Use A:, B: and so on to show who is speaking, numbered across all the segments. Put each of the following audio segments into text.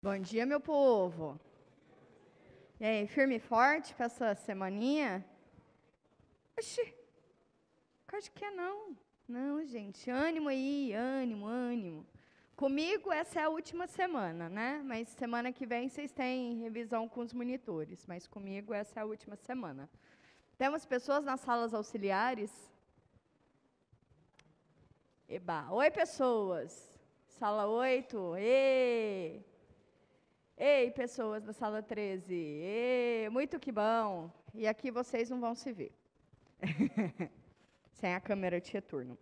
A: Bom dia, meu povo. E aí, firme e forte para essa semaninha? Oxi, acho que é não. Não, gente, ânimo aí, ânimo, ânimo. Comigo essa é a última semana, né? Mas semana que vem vocês têm revisão com os monitores, mas comigo essa é a última semana. Temos pessoas nas salas auxiliares? Eba. Oi, pessoas. Sala 8. Ê! Ei, pessoas da sala 13. Ei, muito que bom. E aqui vocês não vão se ver. Sem a câmera de retorno.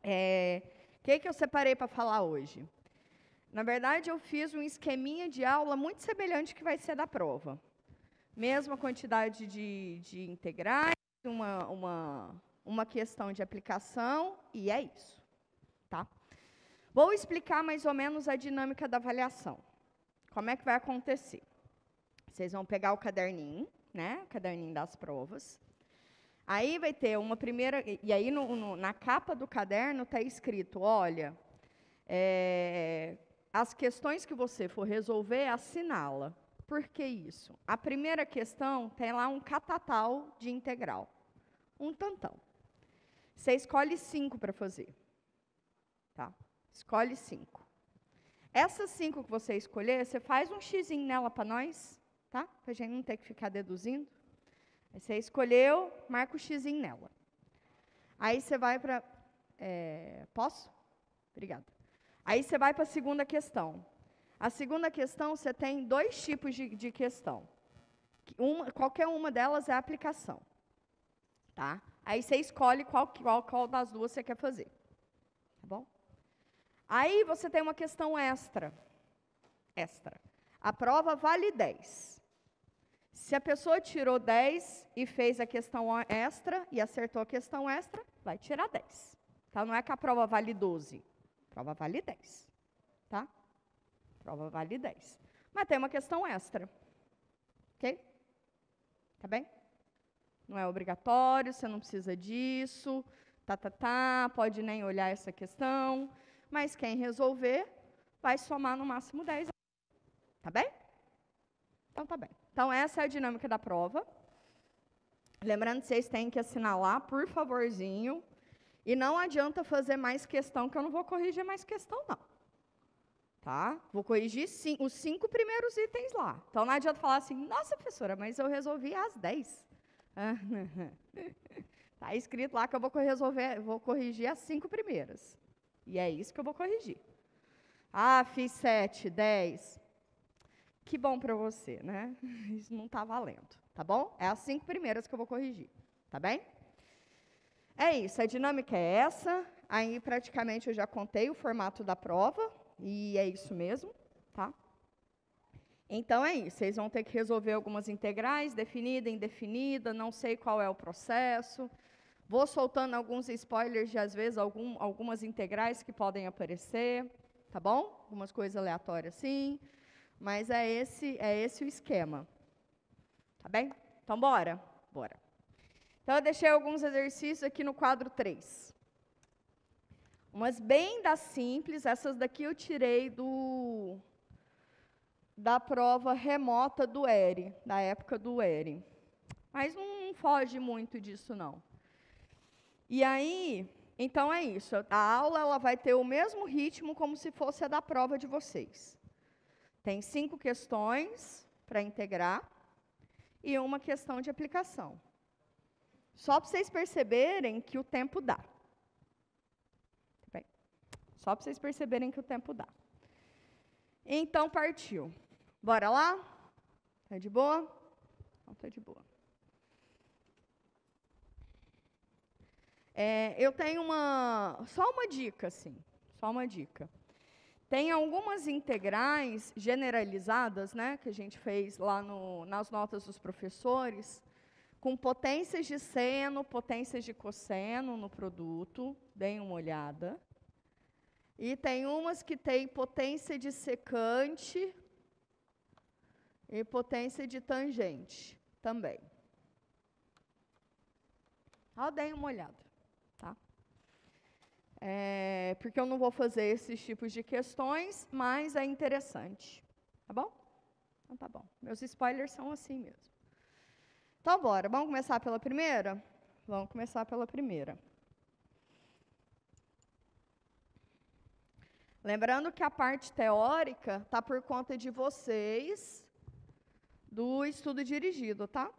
A: O que eu separei para falar hoje? Na verdade, eu fiz um esqueminha de aula muito semelhante ao que vai ser da prova. Mesma quantidade de integrais, uma questão de aplicação, e é isso. Tá? Vou explicar mais ou menos a dinâmica da avaliação. Como é que vai acontecer? Vocês vão pegar o caderninho, né? O caderninho das provas. Aí vai ter uma primeira... E aí, na capa do caderno, está escrito, olha, as questões que você for resolver, assinala. Por que isso? A primeira questão tem lá um catatal de integral. Um tantão. Você escolhe 5 para fazer. Tá? Escolhe 5. Essas 5 que você escolher, você faz um xizinho nela para nós, tá? Para a gente não ter que ficar deduzindo. Aí você escolheu, marca o xizinho nela. Aí você vai para... posso? Obrigada. Aí você vai para a segunda questão. A segunda questão, você tem 2 tipos de questão. Qualquer uma delas é a aplicação. Tá? Aí você escolhe qual das duas você quer fazer. Tá bom? Aí você tem uma questão extra. A prova vale 10. Se a pessoa tirou 10 e fez a questão extra e acertou a questão extra, vai tirar 10. Tá? Não é que a prova vale 12. A prova vale 10. Tá? A prova vale 10. Mas tem uma questão extra. Ok? Tá bem? Não é obrigatório, você não precisa disso. Pode nem olhar essa questão. Mas quem resolver, vai somar no máximo 10. Tá bem? Então, tá bem. Então, essa é a dinâmica da prova. Lembrando que vocês têm que assinalar, por favorzinho. E não adianta fazer mais questão, que eu não vou corrigir mais questão, não. Tá? Vou corrigir os 5 primeiros itens lá. Então, não adianta falar assim, nossa, professora, mas eu resolvi as 10. Está escrito lá que eu vou corrigir as 5 primeiras. E é isso que eu vou corrigir. Ah, fiz 7, 10. Que bom para você, né? Isso não está valendo, tá bom? É as 5 primeiras que eu vou corrigir, tá bem? É isso, a dinâmica é essa. Aí, praticamente, eu já contei o formato da prova. E é isso mesmo, tá? Então, é isso. Vocês vão ter que resolver algumas integrais, definida, indefinida, não sei qual é o processo. Vou soltando alguns spoilers de, às vezes, algumas integrais que podem aparecer, tá bom? Algumas coisas aleatórias, sim. Mas é esse o esquema. Tá bem? Então, bora? Bora. Então, eu deixei alguns exercícios aqui no quadro 3. Umas bem das simples, essas daqui eu tirei da prova remota do ERE, da época do ERE. Mas não foge muito disso, não. E aí, então é isso. A aula ela vai ter o mesmo ritmo como se fosse a da prova de vocês. Tem 5 questões para integrar e uma questão de aplicação. Só para vocês perceberem que o tempo dá. Bem, só para vocês perceberem que o tempo dá. Então, partiu. Bora lá? Tá de boa? Não, tá de boa. Eu tenho só uma dica, assim, só uma dica. Tem algumas integrais generalizadas, né, que a gente fez lá nas notas dos professores, com potências de seno, potências de cosseno no produto, deem uma olhada. E tem umas que tem potência de secante e potência de tangente também. Deem uma olhada. Tá? Porque eu não vou fazer esses tipos de questões, mas é interessante. Tá bom? Então tá bom. Meus spoilers são assim mesmo. Então, bora. Vamos começar pela primeira? Vamos começar pela primeira. Lembrando que a parte teórica está por conta de vocês do estudo dirigido, tá?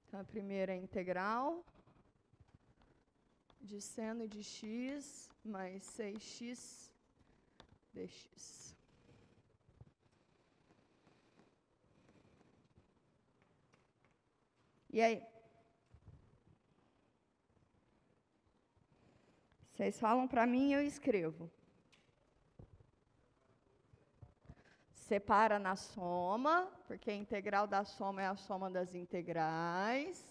A: Então, a primeira é integral de seno de x mais 6x dx. E aí? Vocês falam para mim e eu escrevo. Separa na soma, porque a integral da soma é a soma das integrais.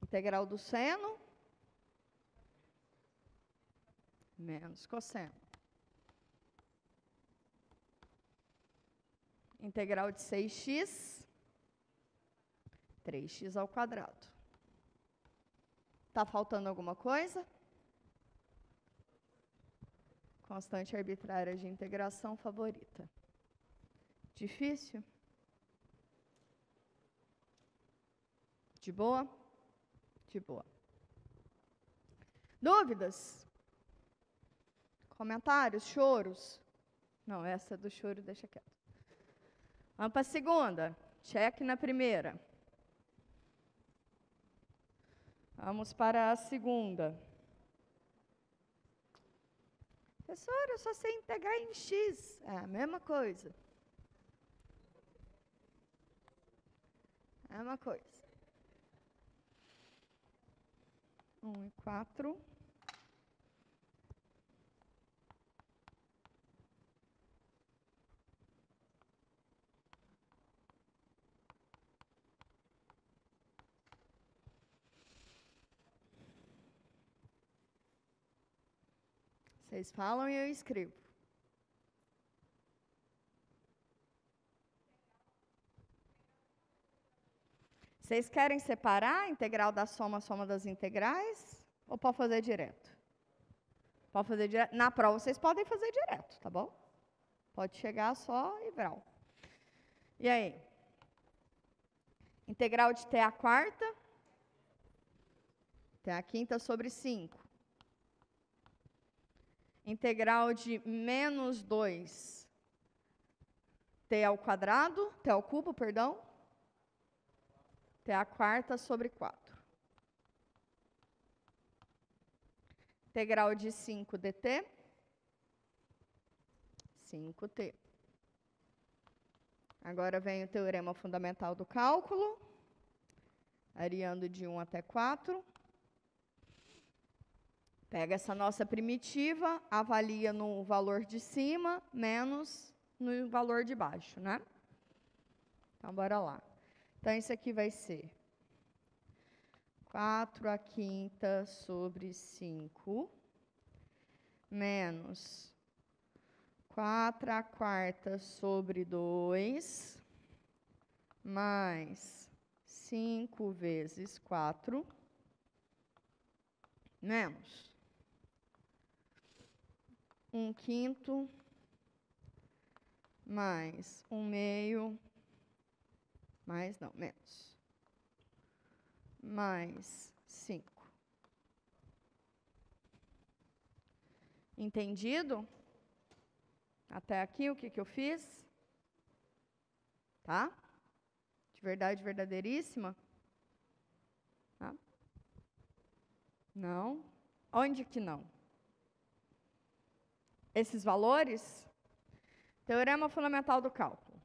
A: Integral do seno menos cosseno. Integral de 6x, 3x ao quadrado. Está faltando alguma coisa? Constante arbitrária de integração favorita. Difícil? De boa? De boa. Dúvidas? Comentários? Choros? Não, essa do choro deixa quieto. Vamos para a segunda. Check na primeira. Vamos para a segunda. Professor, eu só sei integrar em x. É a mesma coisa. É a mesma coisa. 1 e 4. Vocês falam e eu escrevo. Vocês querem separar a integral da soma, a soma das integrais? Ou pode fazer direto? Pode fazer direto. Na prova vocês podem fazer direto, tá bom? Pode chegar só e vral. E aí? Integral de t à quarta. T à quinta sobre 5. Integral de menos 2 t ao quadrado, t ao cubo, perdão. T à quarta sobre 4. Integral de 5 dt. 5t. Agora vem o teorema fundamental do cálculo. Ariando de 1 até 4. Pega essa nossa primitiva, avalia no valor de cima, menos no valor de baixo, né? Então, bora lá. Então, isso aqui vai ser 4 à quinta sobre 5, menos 4 à quarta sobre 2, mais 5 vezes 4, menos 1 quinto, mais 1 meio, mais não, menos, mais 5. Entendido? Até aqui o que eu fiz? Tá? De verdade verdadeiríssima? Tá? Não? Onde que não? Esses valores? Teorema fundamental do cálculo.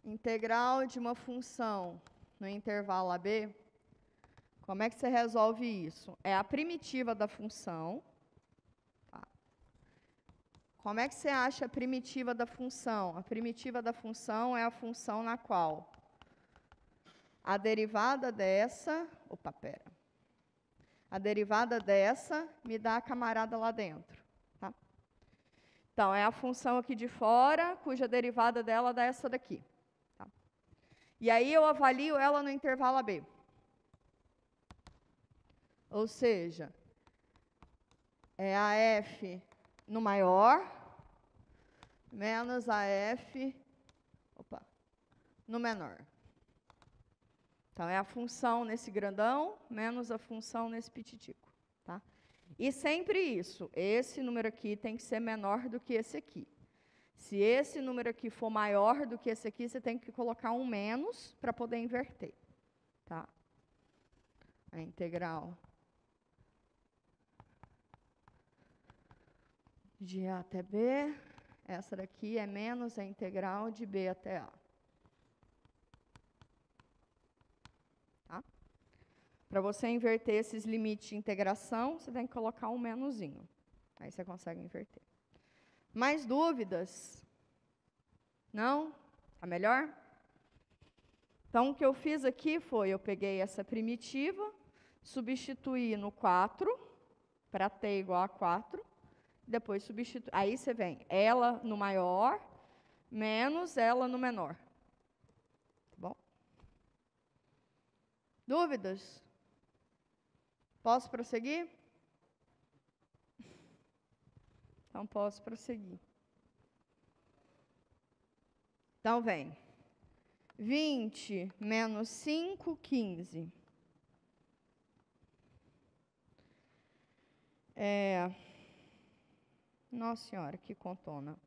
A: Integral de uma função no intervalo AB. Como é que você resolve isso? É a primitiva da função. Tá. Como é que você acha a primitiva da função? A primitiva da função é a função na qual a derivada dessa... Opa, pera. A derivada dessa me dá a camarada lá dentro. Tá? Então, é a função aqui de fora, cuja derivada dela dá essa daqui. Tá? E aí eu avalio ela no intervalo AB. Ou seja, é a F no maior, menos a F no menor. Então, é a função nesse grandão, menos a função nesse pititico. Tá? E sempre isso, esse número aqui tem que ser menor do que esse aqui. Se esse número aqui for maior do que esse aqui, você tem que colocar um menos para poder inverter. Tá? A integral de A até B, essa daqui é menos a integral de B até A. Tá? Para você inverter esses limites de integração, você tem que colocar um menuzinho. Aí você consegue inverter. Mais dúvidas? Não? Tá melhor? Então, o que eu fiz aqui foi, eu peguei essa primitiva, substituí no 4, para t igual a 4, depois substitui. Aí você vem ela no maior, menos ela no menor. Tá bom? Dúvidas? Posso prosseguir? Então, posso prosseguir. Então, vem. 20 menos 5, 15. Nossa Senhora, que contona.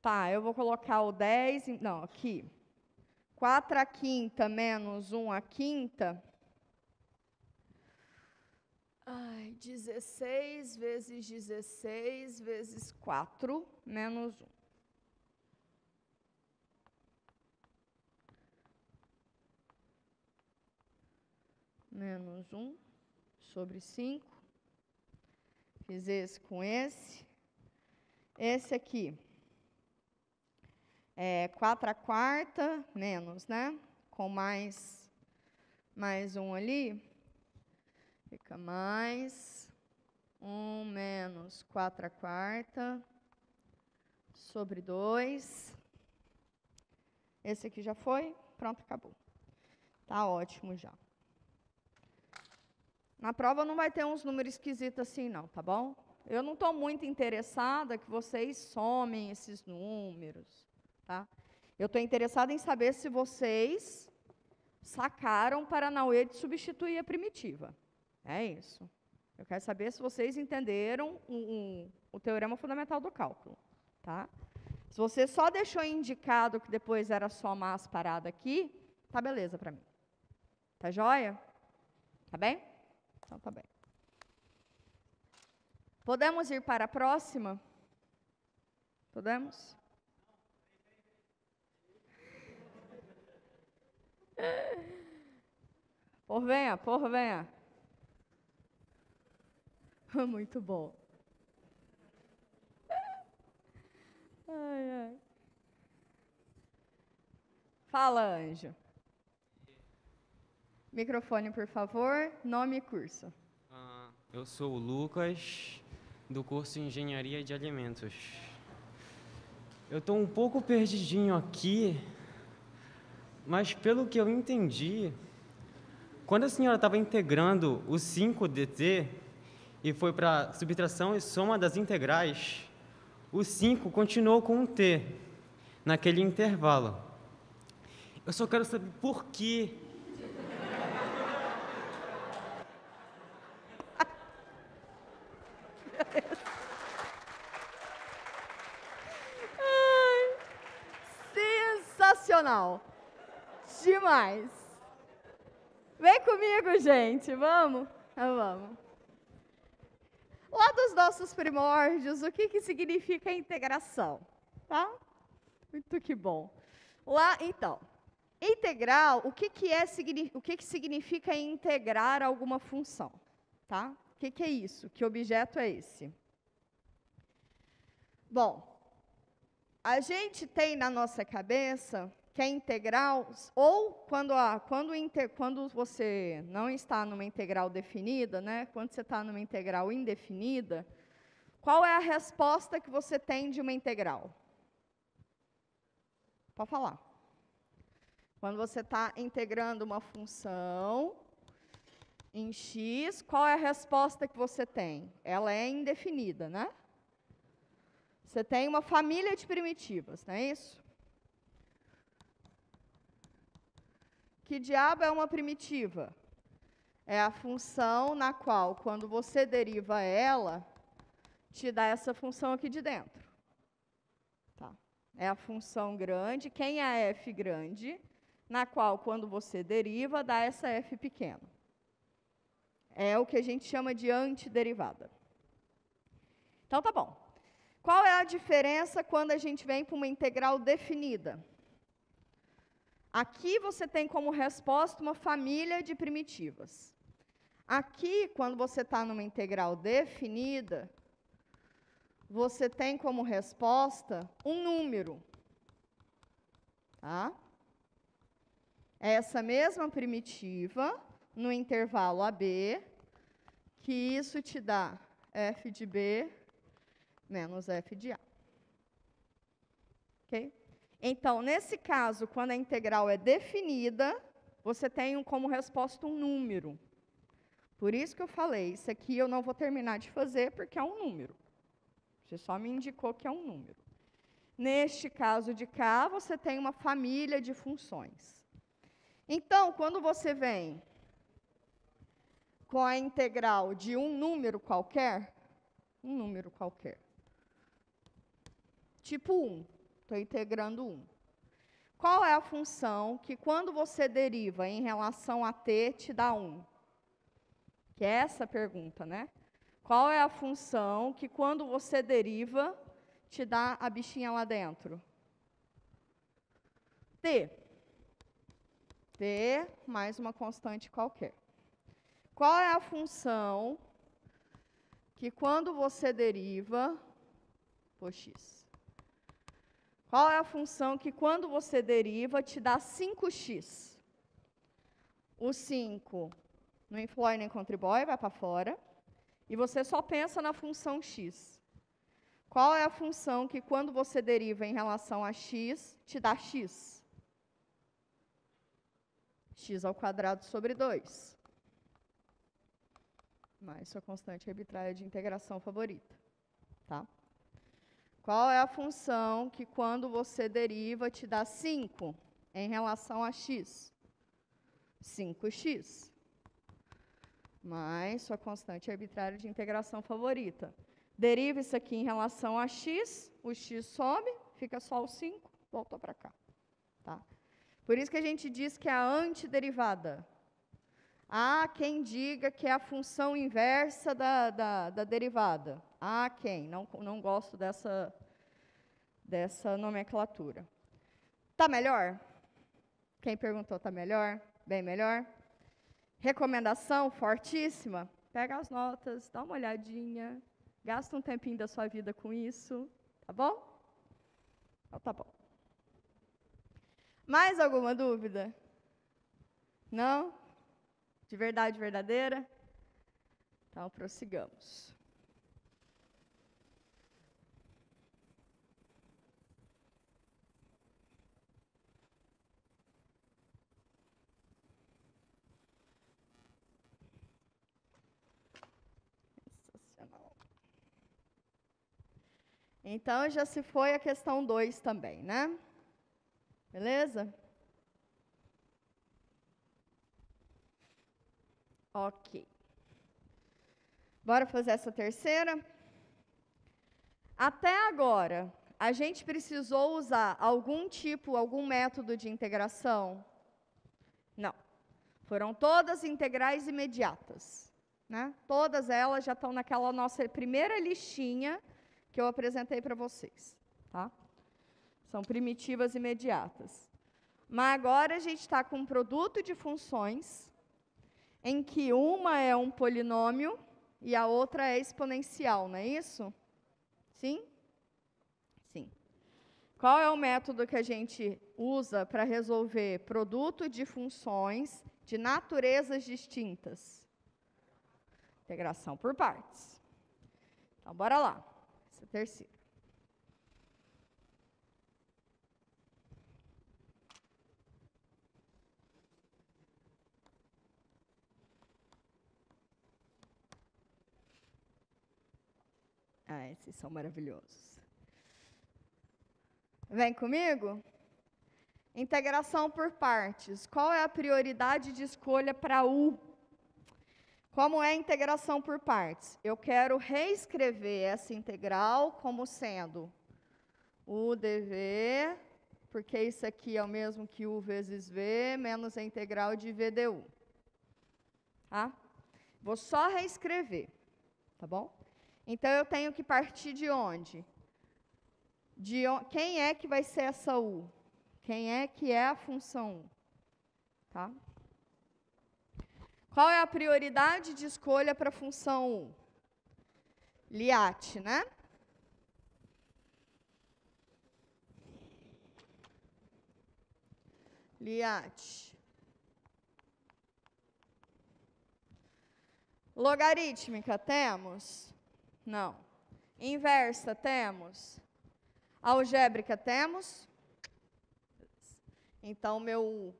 A: Tá, eu vou colocar o 10, não, aqui. 4 à quinta menos 1 à quinta. 16 vezes 16 vezes 4 menos 1. Menos 1 sobre 5. Fiz esse com esse. Esse aqui é 4 à quarta, menos, né? Com mais 1 ali. Fica mais 1 menos 4 à quarta sobre 2. Esse aqui já foi. Pronto, acabou. Tá ótimo já. Na prova não vai ter uns números esquisitos assim, não, tá bom? Eu não estou muito interessada que vocês somem esses números, tá? Eu estou interessada em saber se vocês sacaram Paranauê de substituir a primitiva. É isso. Eu quero saber se vocês entenderam o teorema fundamental do cálculo, tá? Se você só deixou indicado que depois era somar as paradas aqui, tá beleza para mim. Tá joia? Tá bem? Então, tá bem. Podemos ir para a próxima? Podemos? Por venha. Muito bom. Ai, ai. Fala, Anjo. Microfone, por favor. Nome e curso.
B: Eu sou o Lucas, do curso Engenharia de Alimentos. Eu estou um pouco perdidinho aqui, mas pelo que eu entendi, quando a senhora estava integrando o 5dt e foi para subtração e soma das integrais, o 5 continuou com um t naquele intervalo. Eu só quero saber por quê.
A: Sensacional. Demais. Vem comigo, gente. Vamos? Vamos. Lá dos nossos primórdios, o que significa integração? Tá? Muito que bom. Lá, então, integral, o que significa integrar alguma função? Tá? O que é isso? Que objeto é esse? Bom, a gente tem na nossa cabeça que a integral, ou quando você não está numa integral definida, né, quando você está numa integral indefinida, qual é a resposta que você tem de uma integral? Pode falar. Quando você está integrando uma função em x, qual é a resposta que você tem? Ela é indefinida, né? Você tem uma família de primitivas, não é isso? Que diabo é uma primitiva? É a função na qual, quando você deriva ela, te dá essa função aqui de dentro. Tá? É a função grande. Quem é a f grande? Na qual, quando você deriva, dá essa f pequena. É o que a gente chama de antiderivada. Então, tá bom. Qual é a diferença quando a gente vem para uma integral definida? Aqui você tem como resposta uma família de primitivas. Aqui, quando você está numa integral definida, você tem como resposta um número. Tá? É essa mesma primitiva, no intervalo AB, que isso te dá f de B menos f de A. Ok? Então, nesse caso, quando a integral é definida, você tem como resposta um número. Por isso que eu falei, isso aqui eu não vou terminar de fazer, porque é um número. Você só me indicou que é um número. Neste caso de cá, você tem uma família de funções. Então, quando você vem com a integral de um número qualquer, tipo 1, estou integrando 1. Qual é a função que, quando você deriva em relação a t, te dá 1? Que é essa a pergunta, né? Qual é a função que, quando você deriva, te dá a bichinha lá dentro? T. T mais uma constante qualquer. Qual é a função que, quando você deriva, x? Qual é a função que, quando você deriva, te dá 5x? O 5 não influi nem contribui, vai para fora. E você só pensa na função x. Qual é a função que, quando você deriva em relação a x, te dá x? X ao quadrado sobre 2. Mais sua constante arbitrária de integração favorita. Tá? Qual é a função que, quando você deriva, te dá 5 em relação a x? 5x. Mais sua constante arbitrária de integração favorita. Deriva isso aqui em relação a x, o x sobe, fica só o 5, volta para cá. Tá? Por isso que a gente diz que é a antiderivada. Há quem diga que é a função inversa da derivada. Há quem, não gosto dessa nomenclatura. Tá melhor? Quem perguntou tá melhor? Bem melhor? Recomendação fortíssima? Pega as notas, dá uma olhadinha, gasta um tempinho da sua vida com isso, tá bom? Então tá bom. Mais alguma dúvida? Não? De verdade verdadeira? Então, prossigamos. Sensacional. Então, já se foi a questão 2 também, né? Beleza? Ok. Bora fazer essa terceira? Até agora, a gente precisou usar algum método de integração? Não. Foram todas integrais imediatas. Né? Todas elas já estão naquela nossa primeira listinha que eu apresentei para vocês. Tá? São primitivas imediatas. Mas agora a gente está com um produto de funções em que uma é um polinômio e a outra é exponencial, não é isso? Sim? Sim. Qual é o método que a gente usa para resolver produto de funções de naturezas distintas? Integração por partes. Então, bora lá. Essa é a terceira. Ah, esses são maravilhosos. Vem comigo? Integração por partes. Qual é a prioridade de escolha para U? Como é a integração por partes? Eu quero reescrever essa integral como sendo U dV, porque isso aqui é o mesmo que U vezes V, menos a integral de V du. Tá? Vou só reescrever, tá bom? Então, eu tenho que partir de onde? Quem é que vai ser essa U? Quem é que é a função U? Tá? Qual é a prioridade de escolha para a função U? Liat, né? Liat. Logarítmica, temos? Não. Inversa, temos? Algébrica, temos? Então, meu U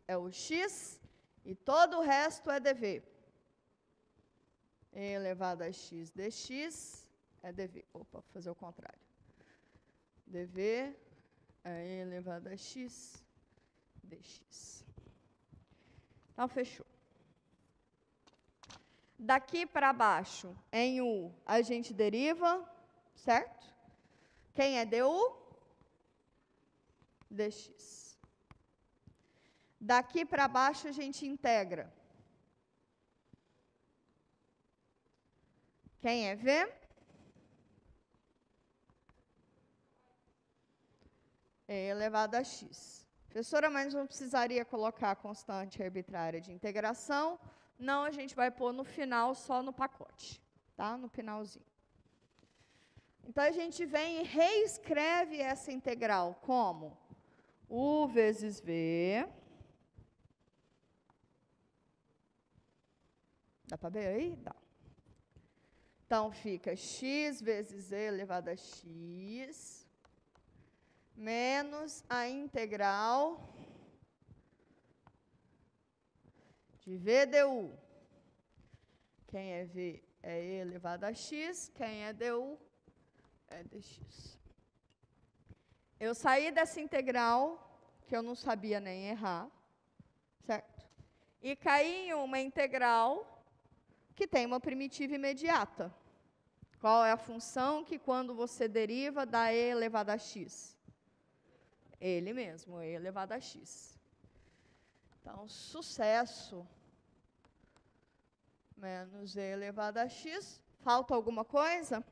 A: é o x e todo o resto é dv. E elevado a x dx é dv. Opa, vou fazer o contrário. dv é e elevado a x dx. Então, fechou. Daqui para baixo, em U, a gente deriva, certo? Quem é du? dx. Daqui para baixo, a gente integra. Quem é v? E elevado a x. Professora, mas não precisaria colocar a constante arbitrária de integração. Não, a gente vai pôr no final, só no pacote, tá? No finalzinho. Então, a gente vem e reescreve essa integral como U vezes V. Dá para ver aí? Dá. Então, fica x vezes e elevado a x, menos a integral de v du. Quem é v é e elevado a x, quem é du é dx. Eu saí dessa integral, que eu não sabia nem errar, certo? E caí em uma integral que tem uma primitiva imediata. Qual é a função que, quando você deriva, dá e elevado a x? Ele mesmo, e elevado a x. Então, sucesso menos e elevado a x. Falta alguma coisa?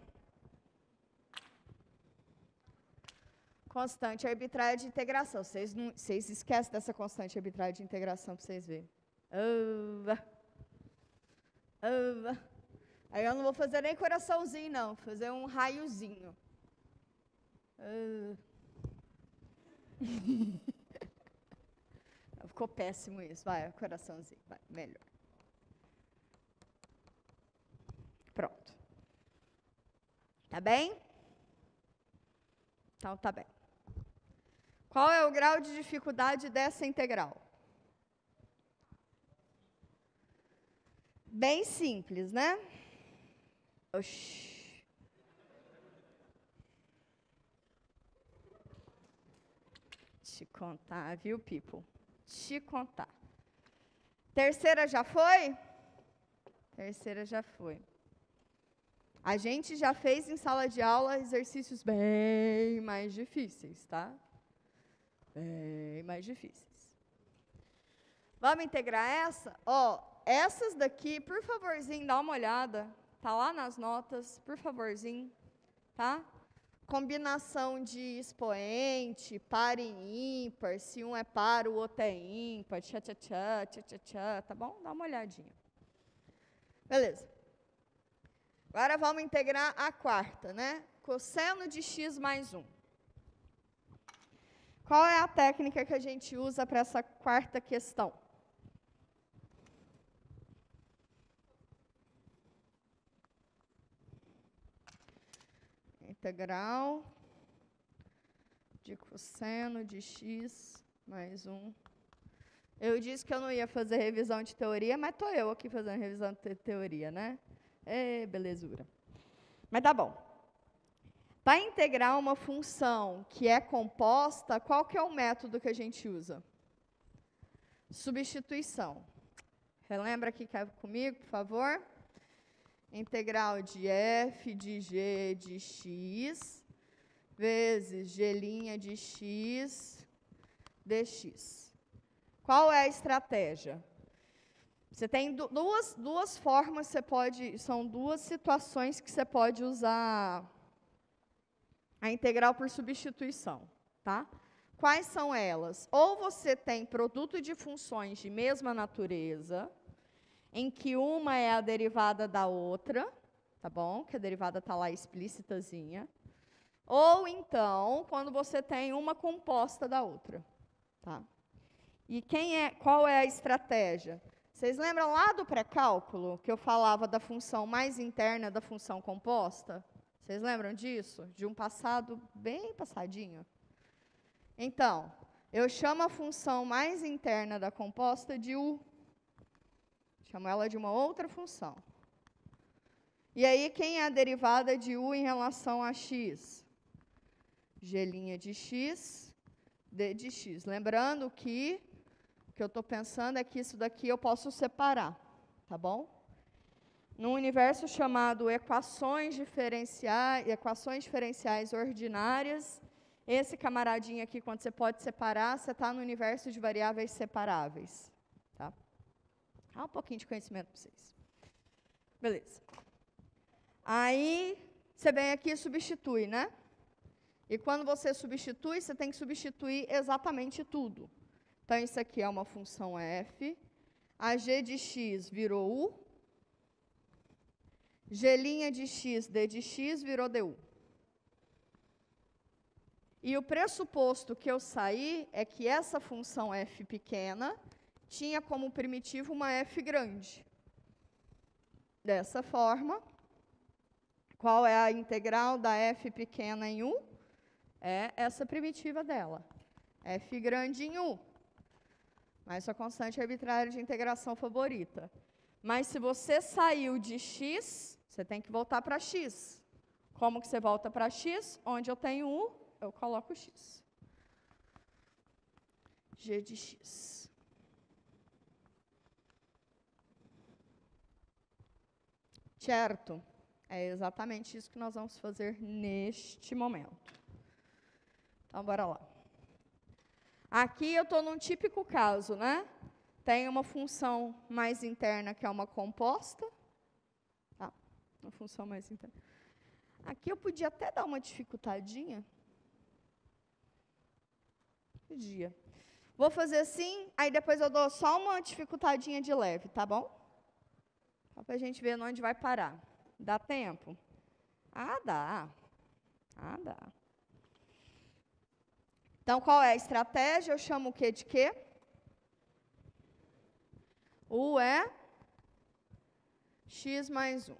A: Constante arbitrária de integração. Vocês esquecem dessa constante arbitrária de integração para vocês verem. Aí eu não vou fazer nem coraçãozinho, não. Vou fazer um raiozinho. Ficou péssimo isso. Vai, coraçãozinho. Vai, melhor. Pronto. Tá bem? Então, tá bem. Qual é o grau de dificuldade dessa integral? Bem simples, né? Oxi. Te contar, viu, people? Te contar. Terceira já foi? Terceira já foi. A gente já fez em sala de aula exercícios bem mais difíceis, tá? Bem mais difíceis. Vamos integrar essa? Ó, essas daqui, por favorzinho, dá uma olhada. Tá lá nas notas, por favorzinho, tá? Combinação de expoente, par e ímpar, se um é par, o outro é ímpar, tchá, tá bom? Dá uma olhadinha. Beleza. Agora vamos integrar a quarta, né? Cosseno de x mais 1. Qual é a técnica que a gente usa para essa quarta questão? Integral de cosseno de x mais 1. Eu disse que eu não ia fazer revisão de teoria, mas estou eu aqui fazendo revisão de teoria, né? É, belezura. Mas tá bom. Para integrar uma função que é composta, qual que é o método que a gente usa? Substituição. Relembra aqui comigo, por favor? Integral de f de g de x vezes g' de x dx. Qual é a estratégia? Você tem duas formas, são duas situações que você pode usar a integral por substituição, tá? Quais são elas? Ou você tem produto de funções de mesma natureza, em que uma é a derivada da outra, tá bom? Que a derivada está lá explícitazinha. Ou então, quando você tem uma composta da outra, tá? E qual é a estratégia? Vocês lembram lá do pré-cálculo, que eu falava da função mais interna da função composta? Vocês lembram disso? De um passado bem passadinho? Então, eu chamo a função mais interna da composta de u. Chamo ela de uma outra função. E aí, quem é a derivada de u em relação a x? G' de x, d de x. Lembrando que o que eu estou pensando é que isso daqui eu posso separar, tá bom? Num universo chamado equações diferenciais ordinárias, esse camaradinho aqui, quando você pode separar, você está no universo de variáveis separáveis. Tá? Dá um pouquinho de conhecimento para vocês. Beleza. Aí, você vem aqui e substitui, né? E quando você substitui, você tem que substituir exatamente tudo. Então, isso aqui é uma função f. A g de x virou u. G' de x, d de x virou du. E o pressuposto que eu saí é que essa função f pequena tinha como primitivo uma f grande. Dessa forma, qual é a integral da f pequena em u? É essa primitiva dela. F grande em u. Mais a constante arbitrária de integração favorita. Mas se você saiu de x, você tem que voltar para x. Como que você volta para x? Onde eu tenho u, eu coloco x. G de x. Certo? É exatamente isso que nós vamos fazer neste momento. Então, bora lá. Aqui eu estou num típico caso, né? Tem uma função mais interna que é uma composta. Tá? Uma função mais interna. Aqui eu podia até dar uma dificultadinha. Podia. Vou fazer assim, aí depois eu dou só uma dificultadinha de leve, tá bom? Só para a gente ver onde vai parar. Dá tempo? Ah, dá. Ah, dá. Então, qual é a estratégia? Eu chamo o quê de quê? U é x mais 1.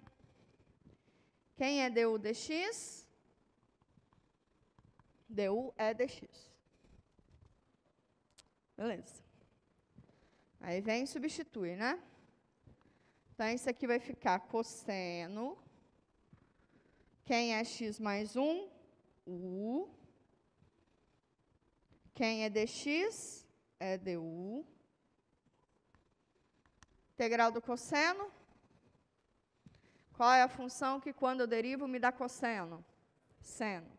A: Quem é du dx? Du é dx. Beleza. Aí vem e substitui, né? Então, isso aqui vai ficar cosseno. Quem é x mais 1? U. Quem é dx? É du. Integral do cosseno. Qual é a função que, quando eu derivo, me dá cosseno? Seno.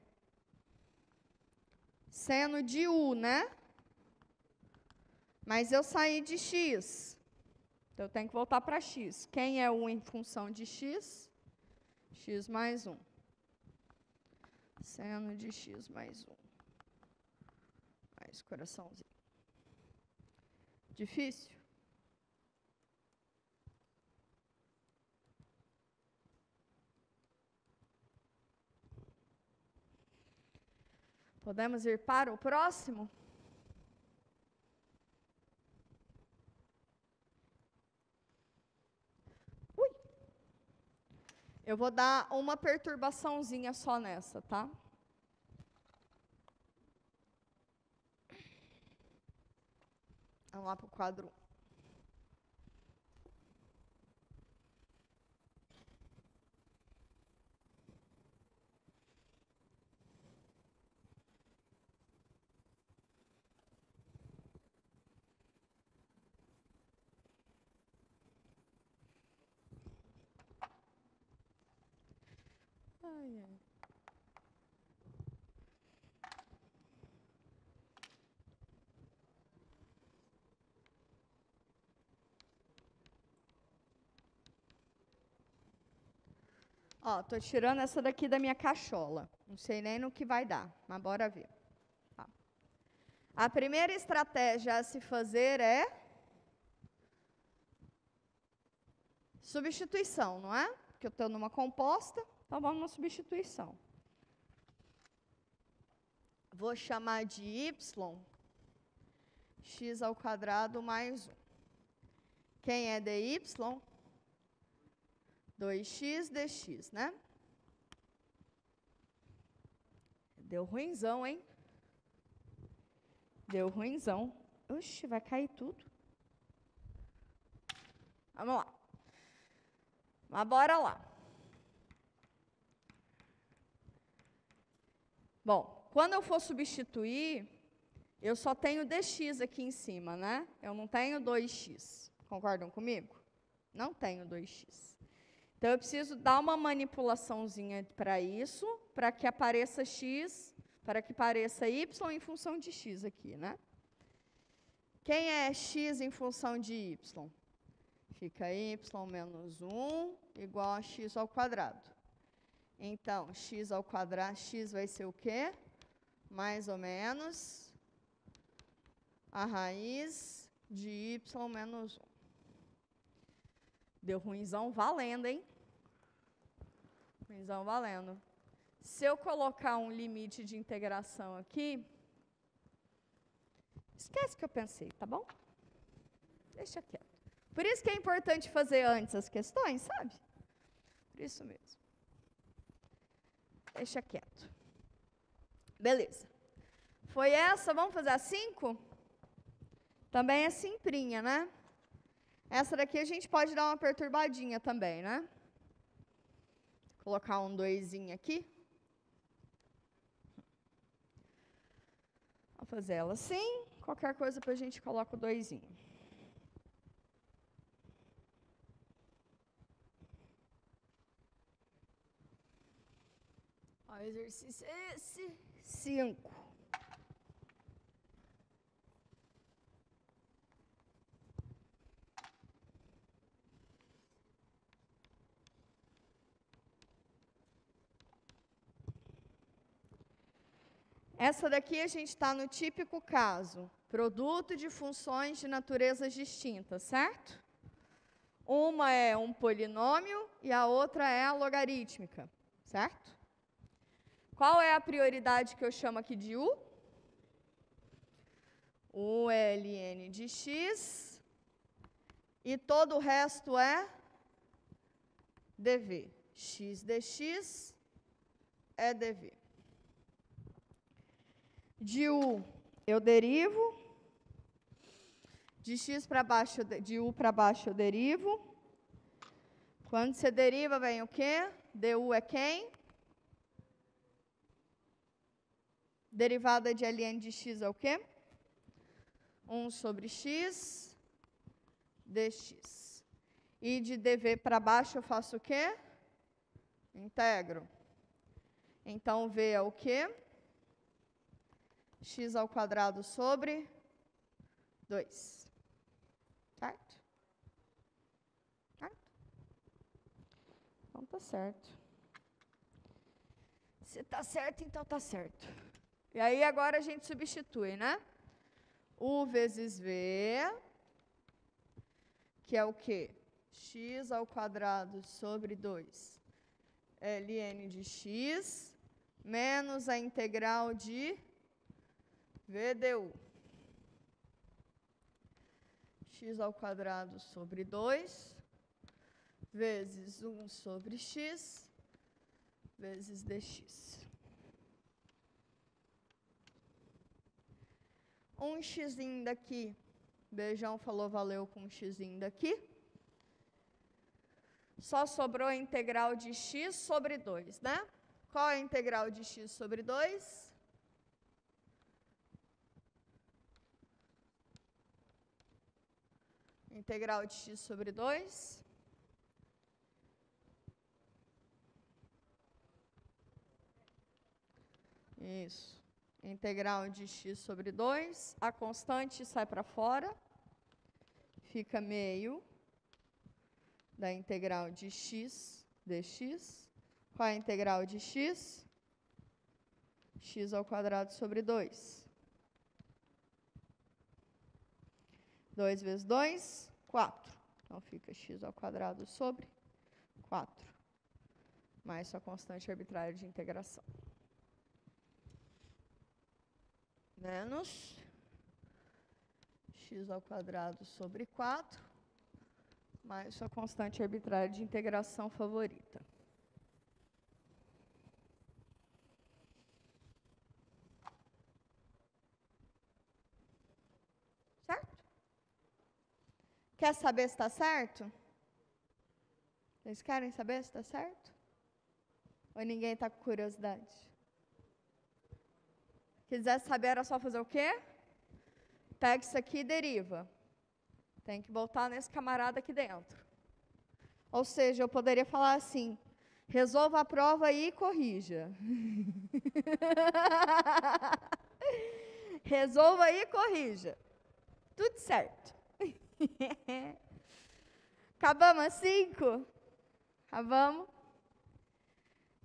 A: Seno de u, né? Mas eu saí de x. Então, eu tenho que voltar para x. Quem é u em função de x? X mais 1. Seno de x mais 1. Mais coraçãozinho. Difícil? Podemos ir para o próximo? Ui! Eu vou dar uma perturbaçãozinha só nessa, tá? Vamos lá para o quadro 1. Ó, tô tirando essa daqui da minha cachola. Não sei nem no que vai dar, mas bora ver. Tá. A primeira estratégia a se fazer é substituição, não é? Porque eu estou numa composta, então vamos na substituição. Vou chamar de y x ao quadrado mais 1. Quem é dy? 2x dx, né? Deu ruinzão, hein? Deu ruinzão. Oxi, vai cair tudo. Vamos lá. Mas bora lá. Bom, quando eu for substituir, eu só tenho dx aqui em cima, né? Eu não tenho 2x. Concordam comigo? Não tenho 2x. Então, eu preciso dar uma manipulaçãozinha para isso, para que apareça x, para que pareça y em função de x aqui, né? Quem é x em função de y? Fica y menos 1 igual a x ao quadrado. Então, x ao quadrado, x vai ser o quê? Mais ou menos a raiz de y menos 1. Deu ruinzão valendo, hein? Ruinzão valendo. Se eu colocar um limite de integração aqui, esquece o que eu pensei, tá bom? Deixa quieto. Por isso que é importante fazer antes as questões, sabe? Por isso mesmo. Deixa quieto. Beleza. Foi essa, vamos fazer a 5? Também é simplinha, né? Essa daqui a gente pode dar uma perturbadinha também, né? Colocar um 2zinho aqui. Vamos fazer ela assim. Qualquer coisa para a gente coloca o 2zinho. O exercício é esse. 5. Essa daqui a gente está no típico caso, produto de funções de naturezas distintas, certo? Uma é um polinômio e a outra é a logarítmica, certo? Qual é a prioridade que eu chamo aqui de U? U é ln de x e todo o resto é dv. X dx é dv. De U eu derivo, de x para baixo, de U para baixo eu derivo. Quando você deriva, vem o quê? Du é quem? Derivada de ln de x é o quê? 1 sobre x dx. E de dv para baixo eu faço o quê? Integro. Então, v é o quê? X ao quadrado sobre 2. Certo? Certo? Então, tá certo. Se tá certo, então tá certo. E aí, agora a gente substitui, né? U vezes V, que é o quê? X ao quadrado sobre 2. Ln de x, menos a integral de VDU. X ao quadrado sobre 2, vezes 1 sobre x, vezes dx. Um xzinho daqui, Beijão falou valeu com um xzinho daqui. Só sobrou a integral de x sobre 2, né? Qual é a integral de x sobre 2? Integral de x sobre 2. Isso. Integral de x sobre 2. A constante sai para fora. Fica meio da integral de x dx Qual é a integral de x? X ao quadrado sobre 2. 2 vezes 2, 4. Então, fica x ao quadrado sobre 4. Mais sua constante arbitrária de integração. Menos x ao quadrado sobre 4. Mais sua constante arbitrária de integração favorita. Certo? Quer saber se está certo? Vocês querem saber se está certo? Ou ninguém está com curiosidade? Quisesse saber, era só fazer o quê? Pega isso aqui e deriva. Tem que voltar nesse camarada aqui dentro. Ou seja, eu poderia falar assim, resolva a prova aí e corrija. Resolva aí e corrija. Tudo certo. Acabamos as 5? Acabamos?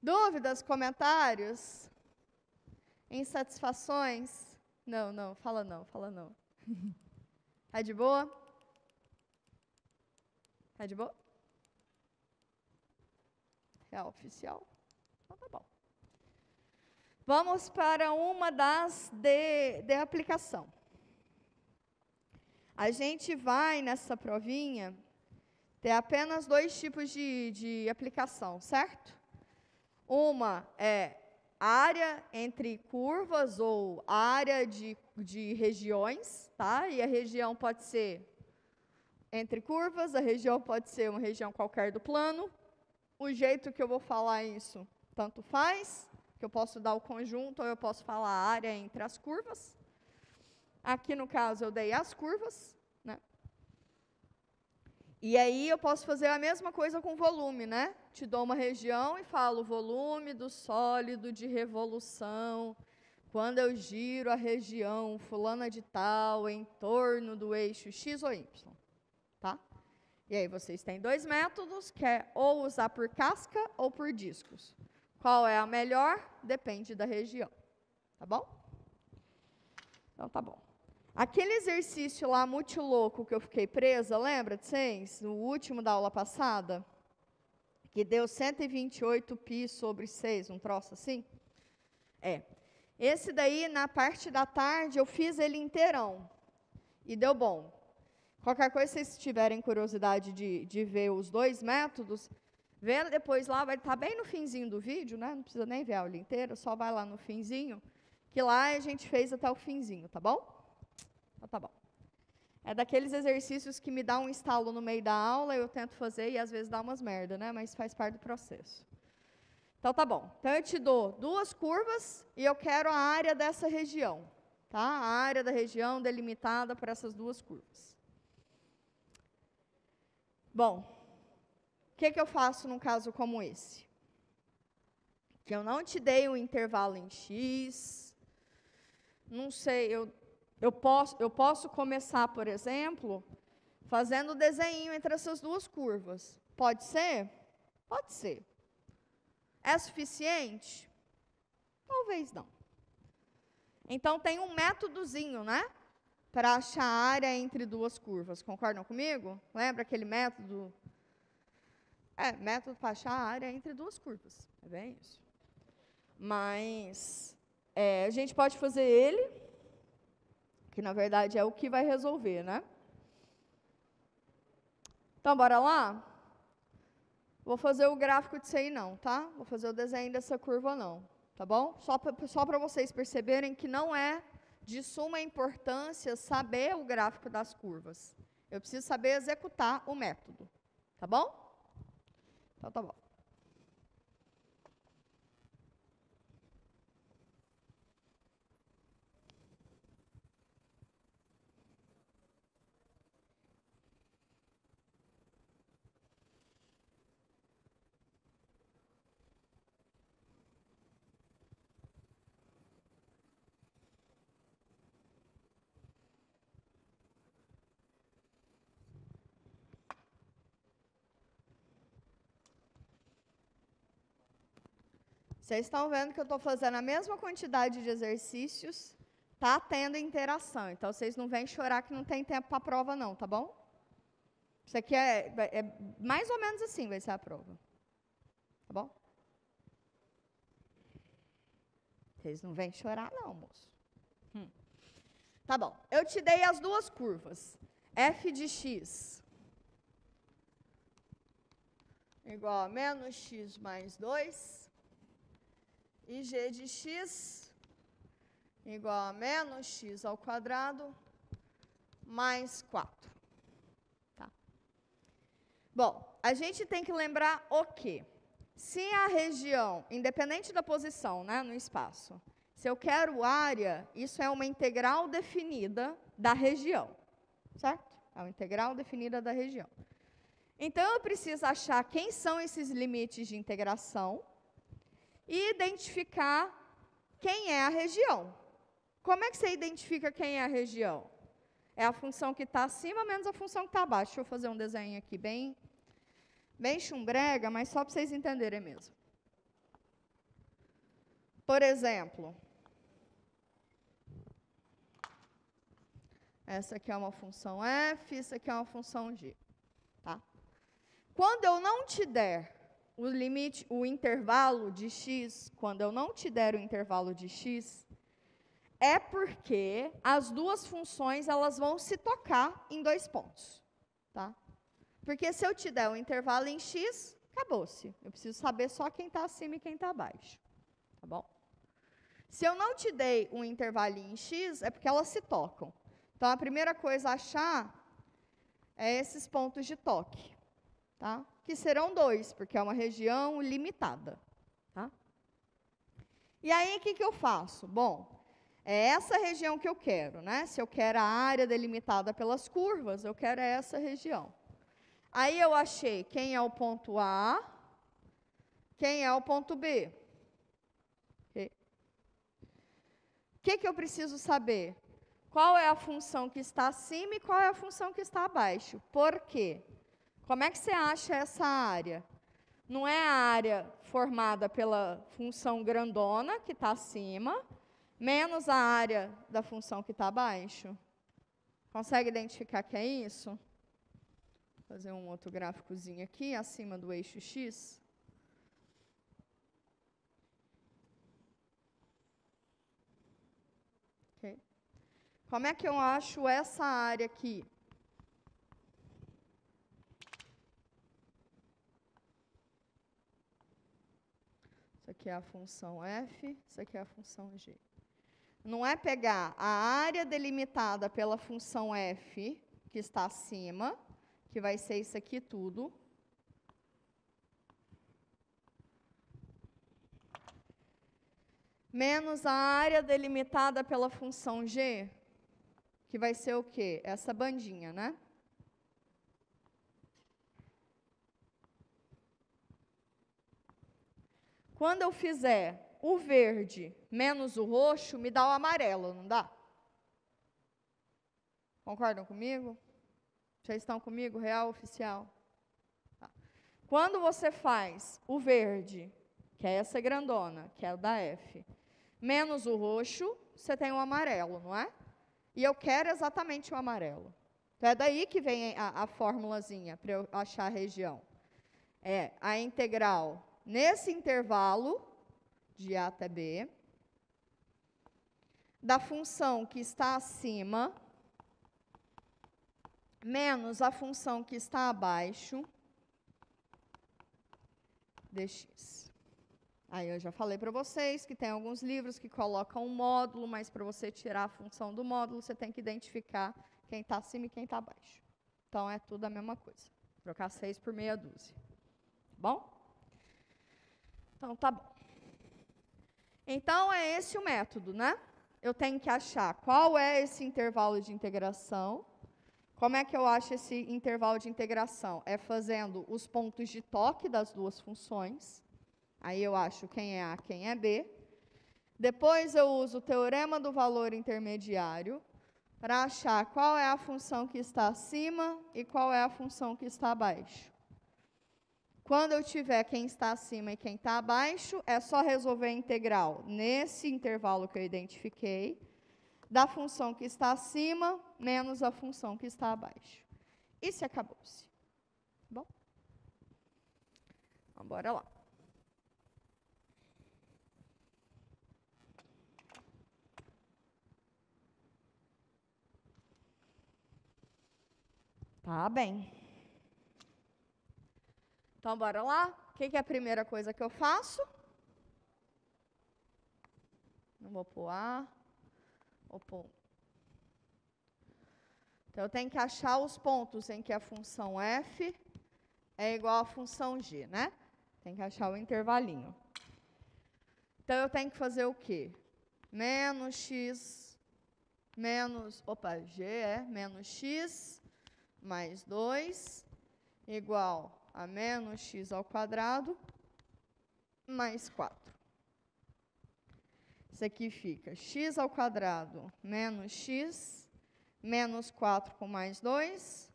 A: Dúvidas, comentários? Insatisfações? Não, fala não. Tá de boa? Tá de boa? Real oficial? Então tá bom. Vamos para uma das de aplicação. A gente vai, nessa provinha, ter apenas 2 tipos de aplicação, certo? Uma é área entre curvas ou área de regiões, tá? E a região pode ser entre curvas, a região pode ser uma região qualquer do plano. O jeito que eu vou falar isso, tanto faz, que eu posso dar o conjunto ou eu posso falar a área entre as curvas. Aqui, no caso, eu dei as curvas, né? E aí, eu posso fazer a mesma coisa com volume, né? Te dou uma região e falo volume do sólido de revolução, quando eu giro a região fulana de tal em torno do eixo X ou Y, tá? E aí, vocês têm 2 métodos, que é ou usar por casca ou por discos. Qual é a melhor? Depende da região, tá bom? Então, tá bom. Aquele exercício lá, muito louco, que eu fiquei presa, lembra de vocês? No último da aula passada, que deu 128 π sobre 6, um troço assim? Esse daí, na parte da tarde, eu fiz ele inteirão. E deu bom. Qualquer coisa, se vocês tiverem curiosidade de ver os 2 métodos, vendo depois lá, vai estar bem no finzinho do vídeo, né? Não precisa nem ver a aula inteira, só vai lá no finzinho, que lá a gente fez até o finzinho, tá bom? Então, tá bom. É daqueles exercícios que me dá um estalo no meio da aula, eu tento fazer e às vezes dá umas merda, né? Mas faz parte do processo. Então, tá bom. Então, eu te dou 2 curvas e eu quero a área dessa região, tá? A área da região delimitada por essas 2 curvas. Bom, o que eu faço num caso como esse? Que eu não te dei um intervalo em X, não sei, eu posso começar, por exemplo, fazendo o desenho entre essas 2 curvas. Pode ser? Pode ser. É suficiente? Talvez não. Então, tem um métodozinho, né? Para achar a área entre 2 curvas. Concordam comigo? Lembra aquele método? Método para achar a área entre 2 curvas. É bem isso. Mas, a gente pode fazer ele, que na verdade é o que vai resolver, né? Então, bora lá? Vou fazer o gráfico disso aí não, tá? Vou fazer o desenho dessa curva não, tá bom? Só para vocês perceberem que não é de suma importância saber o gráfico das curvas. Eu preciso saber executar o método, tá bom? Então, tá bom. Vocês estão vendo que eu estou fazendo a mesma quantidade de exercícios, tá tendo interação. Então, vocês não vêm chorar que não tem tempo para a prova, não, tá bom? Isso aqui é mais ou menos assim vai ser a prova. Tá bom? Vocês não vêm chorar, não, moço. Tá bom. Eu te dei as duas curvas. F de x igual a menos x mais 2. E g de x igual a menos x ao quadrado mais 4. Tá? Bom, a gente tem que lembrar o quê? Se a região, independente da posição, né, no espaço, se eu quero área, isso é uma integral definida da região, certo? É uma integral definida da região. Então, eu preciso achar quem são esses limites de integração e identificar quem é a região. Como é que você identifica quem é a região? É a função que está acima menos a função que está abaixo. Deixa eu fazer um desenho aqui bem chumbrega, mas só para vocês entenderem mesmo. Por exemplo, essa aqui é uma função f, isso aqui é uma função g. Tá? Quando eu não te der o limite, o intervalo de x, quando eu não te der o intervalo de x, é porque as duas funções elas vão se tocar em 2 pontos. Tá? Porque se eu te der um intervalo em x, acabou-se. Eu preciso saber só quem está acima e quem está abaixo. Tá bom? Se eu não te dei um intervalo em x, é porque elas se tocam. Então, a primeira coisa a achar é esses pontos de toque. Tá? Que serão 2, porque é uma região limitada. Tá? E aí, o que eu faço? Bom, é essa região que eu quero. Né? Se eu quero a área delimitada pelas curvas, eu quero essa região. Aí eu achei quem é o ponto A, quem é o ponto B. Okay. O que eu preciso saber? Qual é a função que está acima e qual é a função que está abaixo? Por quê? Como é que você acha essa área? Não é a área formada pela função grandona, que está acima, menos a área da função que está abaixo? Consegue identificar que é isso? Vou fazer um outro gráficozinho aqui, acima do eixo X. Okay. Como é que eu acho essa área aqui? Isso aqui é a função f, isso aqui é a função g. Não é pegar a área delimitada pela função f, que está acima, que vai ser isso aqui tudo, menos a área delimitada pela função g, que vai ser o quê? Essa bandinha, né? Quando eu fizer o verde menos o roxo, me dá o amarelo, não dá? Concordam comigo? Vocês estão comigo? Real, oficial? Tá. Quando você faz o verde, que é essa grandona, que é o da F, menos o roxo, você tem o amarelo, não é? E eu quero exatamente o amarelo. Então, é daí que vem a formulazinha para eu achar a região. É a integral nesse intervalo, de A até B, da função que está acima, menos a função que está abaixo, dx. Aí eu já falei para vocês que tem alguns livros que colocam um módulo, mas para você tirar a função do módulo, você tem que identificar quem está acima e quem está abaixo. Então, é tudo a mesma coisa. Trocar 6 por meia dúzia. Bom? Então, tá bom. Então, é esse o método, né? Eu tenho que achar qual é esse intervalo de integração. Como é que eu acho esse intervalo de integração? É fazendo os pontos de toque das duas funções. Aí eu acho quem é A, quem é B. Depois eu uso o teorema do valor intermediário para achar qual é a função que está acima e qual é a função que está abaixo. Quando eu tiver quem está acima e quem está abaixo, é só resolver a integral nesse intervalo que eu identifiquei, da função que está acima menos a função que está abaixo. Isso acabou-se. Bom? Então, bora lá. Tá bem. Então, bora lá. O que é a primeira coisa que eu faço? Não vou pôr A. Vou pôr. Então, eu tenho que achar os pontos em que a função f é igual à função g, né? Tem que achar o intervalinho. Então, eu tenho que fazer o quê? Menos x, menos, g é menos x mais 2, igual a menos x ao quadrado, mais 4. Isso aqui fica x ao quadrado menos x, menos 4 com mais 2,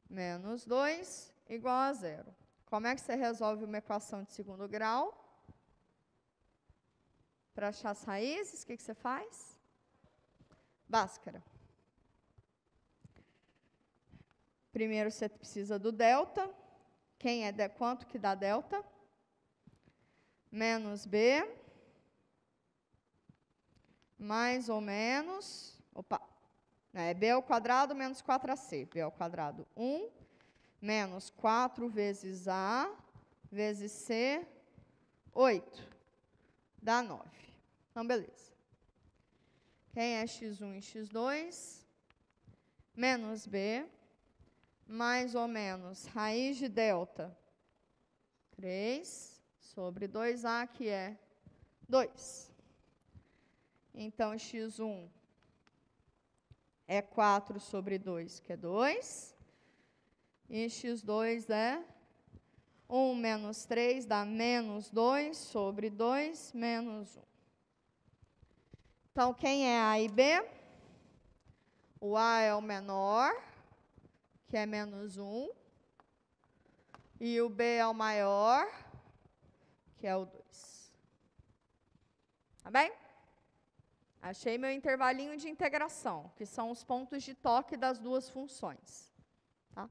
A: menos 2, igual a 0. Como é que você resolve uma equação de segundo grau? Para achar as raízes, o que você faz? Bhaskara. Primeiro você precisa do delta. Quanto que dá delta? Menos b, mais ou menos, b ao quadrado menos 4ac. B ao quadrado 1, menos 4 vezes a, vezes c, 8. Dá 9. Então, beleza. Quem é x1 e x2? Menos b, mais ou menos raiz de delta, 3, sobre 2a, que é 2. Então, x1 é 4 sobre 2, que é 2. E x2 é 1 menos 3, dá menos 2 sobre 2, menos 1. Então, quem é A e B? O A é o menor, que é menos 1. E o B é o maior, que é o 2. Tá bem? Achei meu intervalinho de integração, que são os pontos de toque das duas funções. Tá?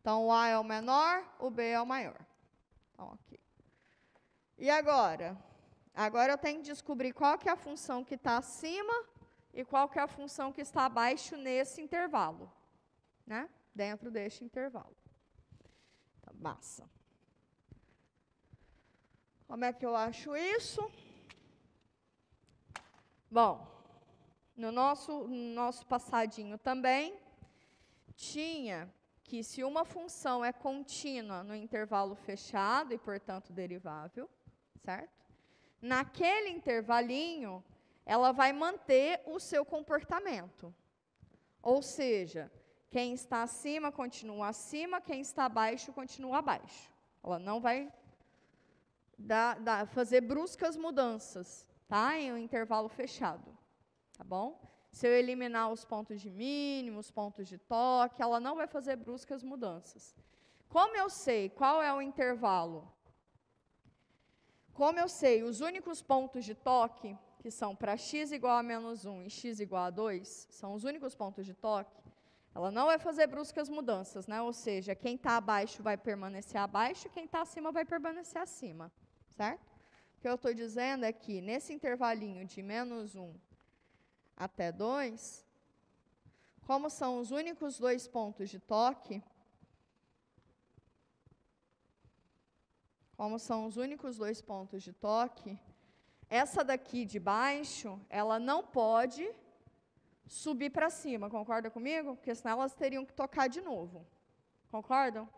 A: Então, o A é o menor, o B é o maior. Então, ok. E agora? Agora eu tenho que descobrir qual que é a função que está acima e qual que é a função que está abaixo nesse intervalo. Né? Dentro deste intervalo. Então, massa. Como é que eu acho isso? Bom, no nosso passadinho também, tinha que se uma função é contínua no intervalo fechado e, portanto, derivável, certo? Naquele intervalinho, ela vai manter o seu comportamento. Ou seja, quem está acima continua acima, quem está abaixo continua abaixo. Ela não vai fazer bruscas mudanças, tá? Em um intervalo fechado, tá bom? Se eu eliminar os pontos de mínimo, os pontos de toque, ela não vai fazer bruscas mudanças. Como eu sei qual é o intervalo? Como eu sei os únicos pontos de toque, que são para x igual a menos 1 e x igual a 2, são os únicos pontos de toque, ela não vai fazer bruscas mudanças, né? Ou seja, quem está abaixo vai permanecer abaixo, quem está acima vai permanecer acima, certo? O que eu estou dizendo é que nesse intervalinho de menos 1 até 2, como são os únicos dois pontos de toque, essa daqui de baixo, ela não pode subir para cima, concorda comigo? Porque senão elas teriam que tocar de novo. Concordam?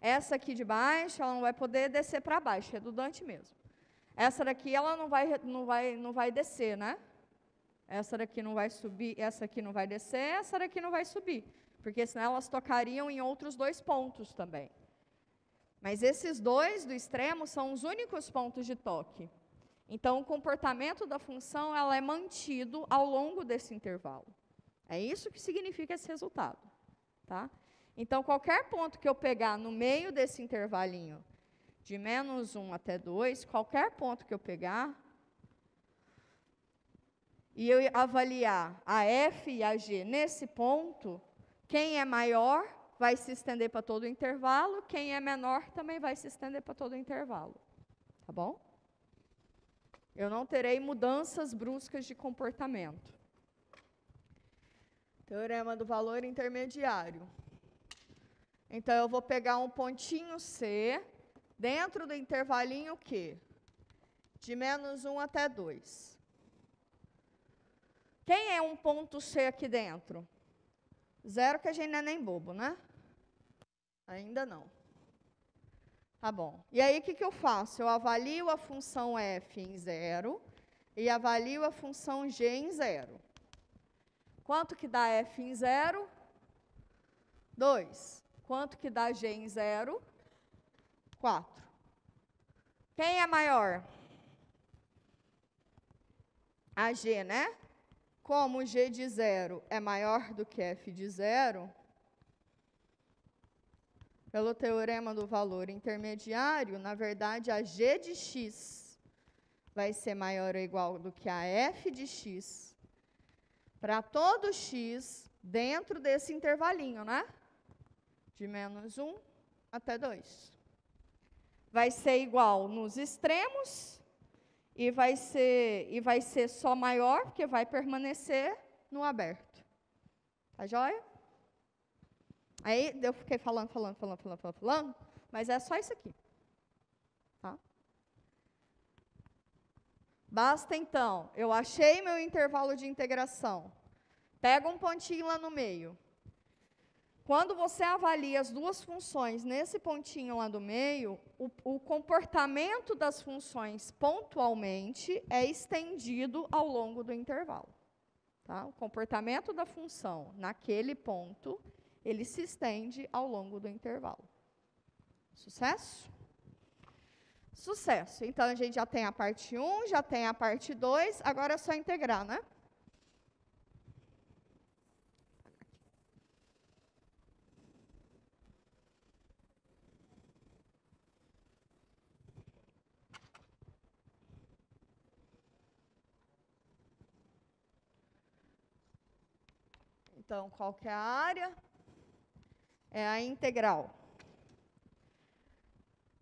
A: Essa aqui de baixo, ela não vai poder descer para baixo, é redundante mesmo. Essa daqui, ela não vai descer, né? Essa daqui não vai subir, essa aqui não vai descer, essa daqui não vai subir. Porque senão elas tocariam em outros dois pontos também. Mas esses dois do extremo são os únicos pontos de toque. Então, o comportamento da função ela é mantido ao longo desse intervalo. É isso que significa esse resultado. Tá? Então, qualquer ponto que eu pegar no meio desse intervalinho, de menos 1 até 2, qualquer ponto que eu pegar, e eu avaliar a f e a g nesse ponto, quem é maior vai se estender para todo o intervalo, quem é menor também vai se estender para todo o intervalo. Tá bom? Eu não terei mudanças bruscas de comportamento. Teorema do valor intermediário. Então, eu vou pegar um pontinho C, dentro do intervalinho Q, de menos 1 até 2. Quem é um ponto C aqui dentro? Zero, que a gente não é nem bobo, né? Ainda não. Tá bom. E aí, o que eu faço? Eu avalio a função f em 0 e avalio a função g em 0. Quanto que dá f em 0? 2. Quanto que dá g em 0? 4. Quem é maior? A g, né? Como g de 0 é maior do que f de 0, pelo teorema do valor intermediário, na verdade, a g de x vai ser maior ou igual do que a f de x para todo x dentro desse intervalinho, né? De menos 1 até 2. Vai ser igual nos extremos e vai ser só maior, porque vai permanecer no aberto. Tá joia? Aí eu fiquei falando, mas é só isso aqui. Tá? Basta, então, eu achei meu intervalo de integração. Pega um pontinho lá no meio. Quando você avalia as duas funções nesse pontinho lá do meio, o comportamento das funções pontualmente é estendido ao longo do intervalo. Tá? O comportamento da função naquele ponto, ele se estende ao longo do intervalo. Sucesso? Sucesso. Então, a gente já tem a parte 1, já tem a parte 2, agora é só integrar, né? Então, qual que é a área? É a integral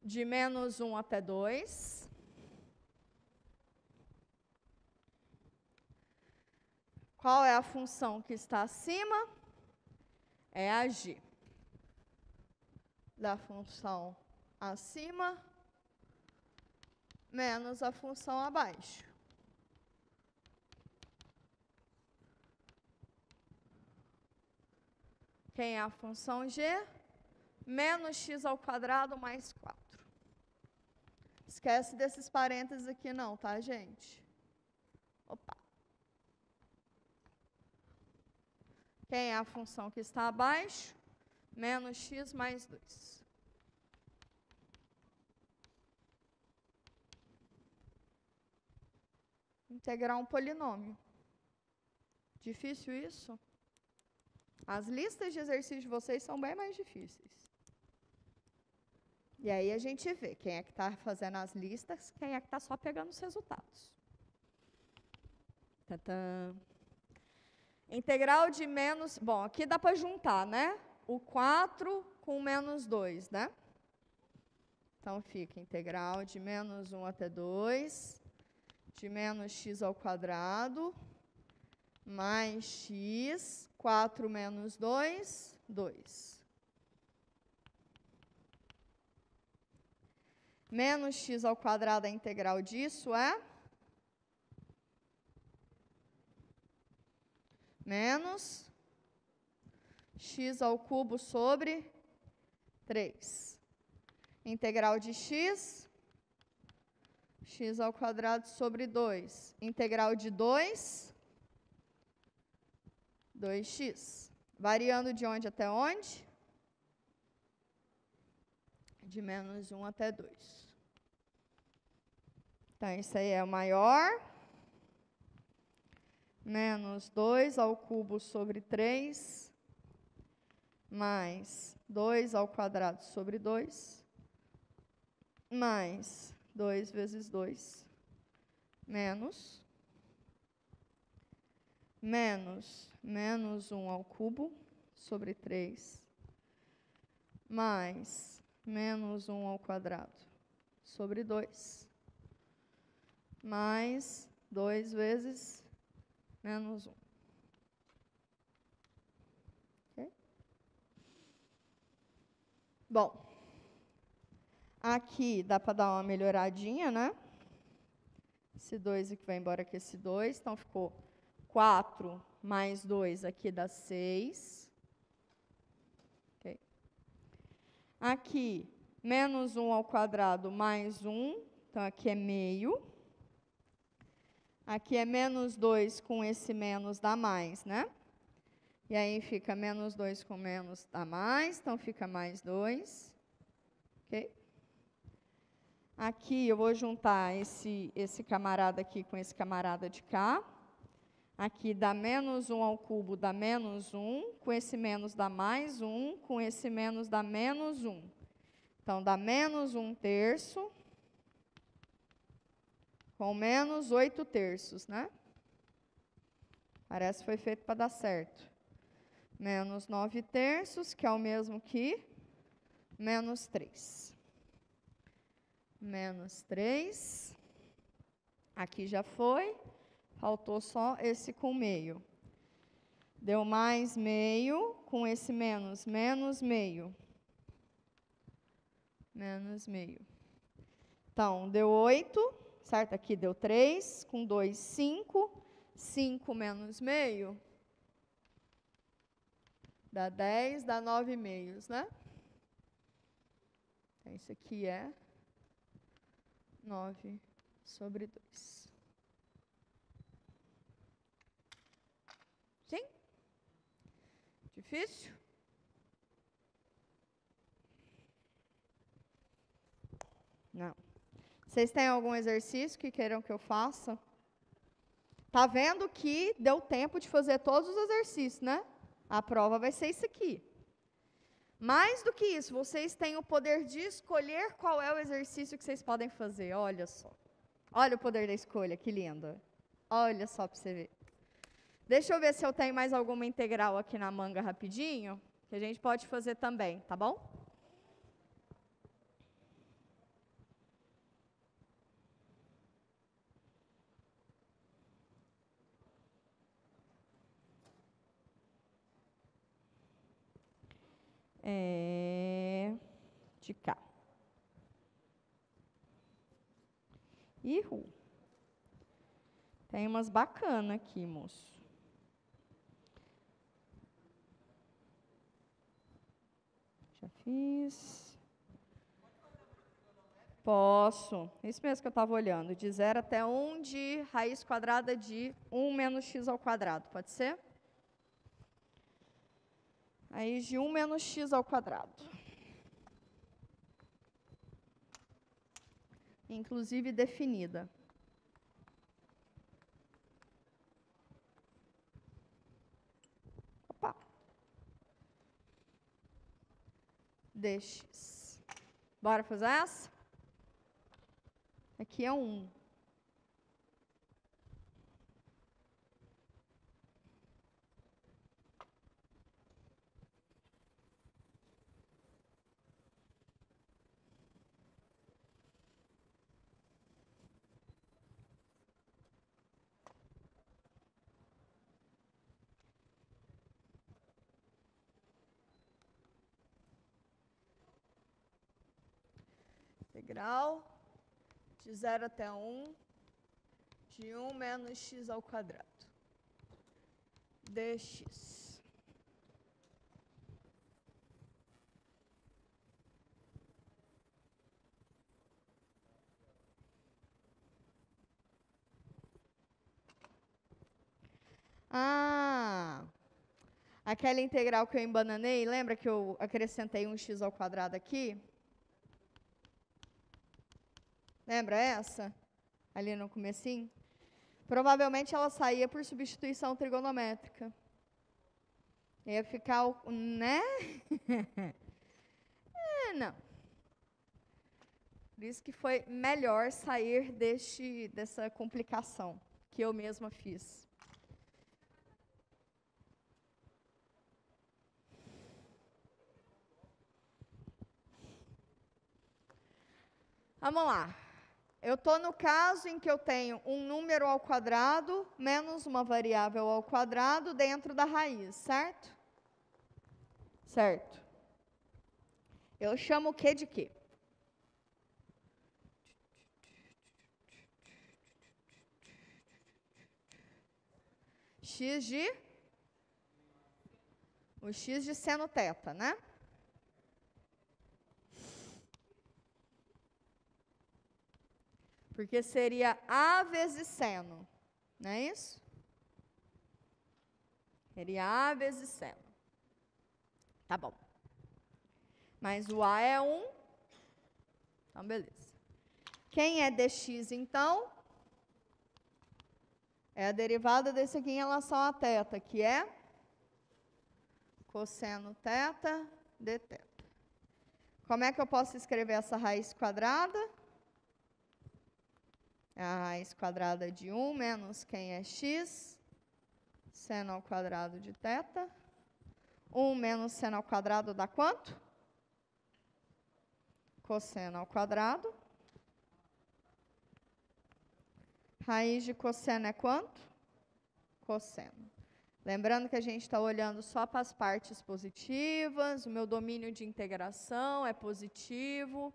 A: de menos 1 até 2. Qual é a função que está acima? É a g. Da função acima menos a função abaixo. Quem é a função g? Menos x ao quadrado mais 4. Esquece desses parênteses aqui não, tá, gente? Opa. Quem é a função que está abaixo? Menos x mais 2. Integrar um polinômio. Difícil isso? As listas de exercícios de vocês são bem mais difíceis. E aí a gente vê quem é que está fazendo as listas, quem é que está só pegando os resultados. Tantã. Integral de menos... Bom, aqui dá para juntar, né? O 4 com menos 2, né? Então, fica integral de menos 1 até 2, de menos x ao quadrado, mais x, 4 menos 2, 2. Menos x ao quadrado, a integral disso é? Menos x ao cubo sobre 3. Integral de x, x ao quadrado sobre 2. Integral de 2, 2x. Variando de onde até onde? De menos 1 até 2. Então, isso aí é o maior. Menos 2 ao cubo sobre 3, mais 2 ao quadrado sobre 2, mais 2 vezes 2, menos menos 1 ao cubo sobre 3, mais menos 1 ao quadrado sobre 2, mais 2 vezes menos 1. Okay? Bom, aqui dá para dar uma melhoradinha, né? Esse 2 aqui vai embora com esse 2, então ficou 4 mais 2 aqui dá 6. Okay. Aqui, menos 1 ao quadrado mais 1, então aqui é meio. Aqui é menos 2 com esse menos dá mais, né? E aí fica menos 2 com menos dá mais, então fica mais 2. Ok? Aqui eu vou juntar esse camarada aqui com esse camarada de cá. Aqui dá menos 1 ao cubo, dá menos 1. Com esse menos dá mais 1. Com esse menos dá menos 1. Então, dá menos 1 terço. Com menos 8 terços, né? Parece que foi feito para dar certo. Menos 9 terços, que é o mesmo que menos 3. Menos 3. Aqui já foi. Faltou só esse com meio. Deu mais meio, com esse menos, menos meio. Menos meio. Então, deu 8, certo? Aqui deu 3, com 2, 5. 5 menos meio. Dá 10, dá 9 meios, né? Então, isso aqui é 9 sobre 2. Sim? Difícil? Não. Vocês têm algum exercício que queiram que eu faça? Tá vendo que deu tempo de fazer todos os exercícios, né? A prova vai ser isso aqui. Mais do que isso, vocês têm o poder de escolher qual é o exercício que vocês podem fazer. Olha só. Olha o poder da escolha, que lindo. Olha só para você ver. Deixa eu ver se eu tenho mais alguma integral aqui na manga rapidinho, que a gente pode fazer também, tá bom? De cá. Ihu. Tem umas bacanas aqui, moço. Já fiz. Posso. Isso mesmo que eu estava olhando. De 0 até 1 de raiz quadrada de 1 menos x ao quadrado. Pode ser? Raiz de 1 menos x ao quadrado. Inclusive definida. Opa. Dx. Bora fazer essa? Aqui é 1. Integral de 0 até 1 de 1 menos x ao quadrado dx. Aquela integral que eu embananei, lembra que eu acrescentei um x ao quadrado aqui? Lembra essa? Ali no comecinho? Provavelmente ela saía por substituição trigonométrica. Ia ficar, né? Não. Por isso que foi melhor sair dessa complicação que eu mesma fiz. Vamos lá. Eu estou no caso em que eu tenho um número ao quadrado menos uma variável ao quadrado dentro da raiz, certo? Certo. Eu chamo o quê de quê? X de... O x de seno θ, né? Porque seria A vezes seno, não é isso? Seria A vezes seno. Tá bom. Mas o A é 1. Então, beleza. Quem é dx, então? É a derivada desse aqui em relação a θ, que é cosseno θ dθ. Como é que eu posso escrever essa raiz quadrada? É a raiz quadrada de 1 menos quem é x, seno ao quadrado de θ. 1 menos seno ao quadrado dá quanto? Cosseno ao quadrado. Raiz de cosseno é quanto? Cosseno. Lembrando que a gente está olhando só para as partes positivas, o meu domínio de integração é positivo.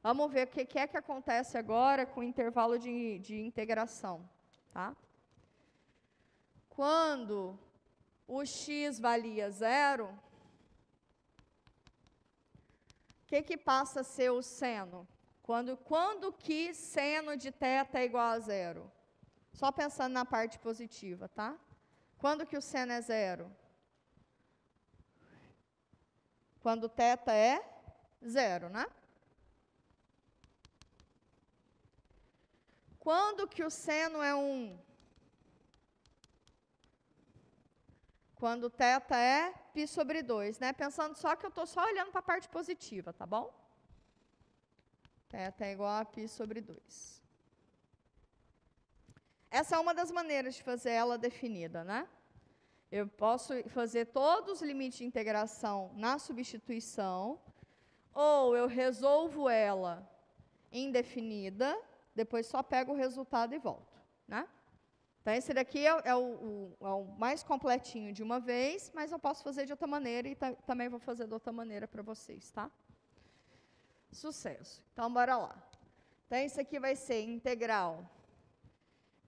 A: Vamos ver o que é que acontece agora com o intervalo de integração. Tá? Quando o x valia 0, o que passa a ser o seno? Quando que seno de θ é igual a 0? Só pensando na parte positiva, tá? Quando que o seno é 0? Quando θ é 0, né? Quando que o seno é 1? Quando θ é π sobre 2, né? Pensando só que eu estou só olhando para a parte positiva, tá bom? θ é igual a π sobre 2. Essa é uma das maneiras de fazer ela definida, né? Eu posso fazer todos os limites de integração na substituição, ou eu resolvo ela indefinida, depois só pego o resultado e volto, né? Então, esse daqui é o mais completinho de uma vez, mas eu posso fazer de outra maneira e também vou fazer de outra maneira para vocês, tá? Sucesso. Então, bora lá. Então, esse aqui vai ser integral.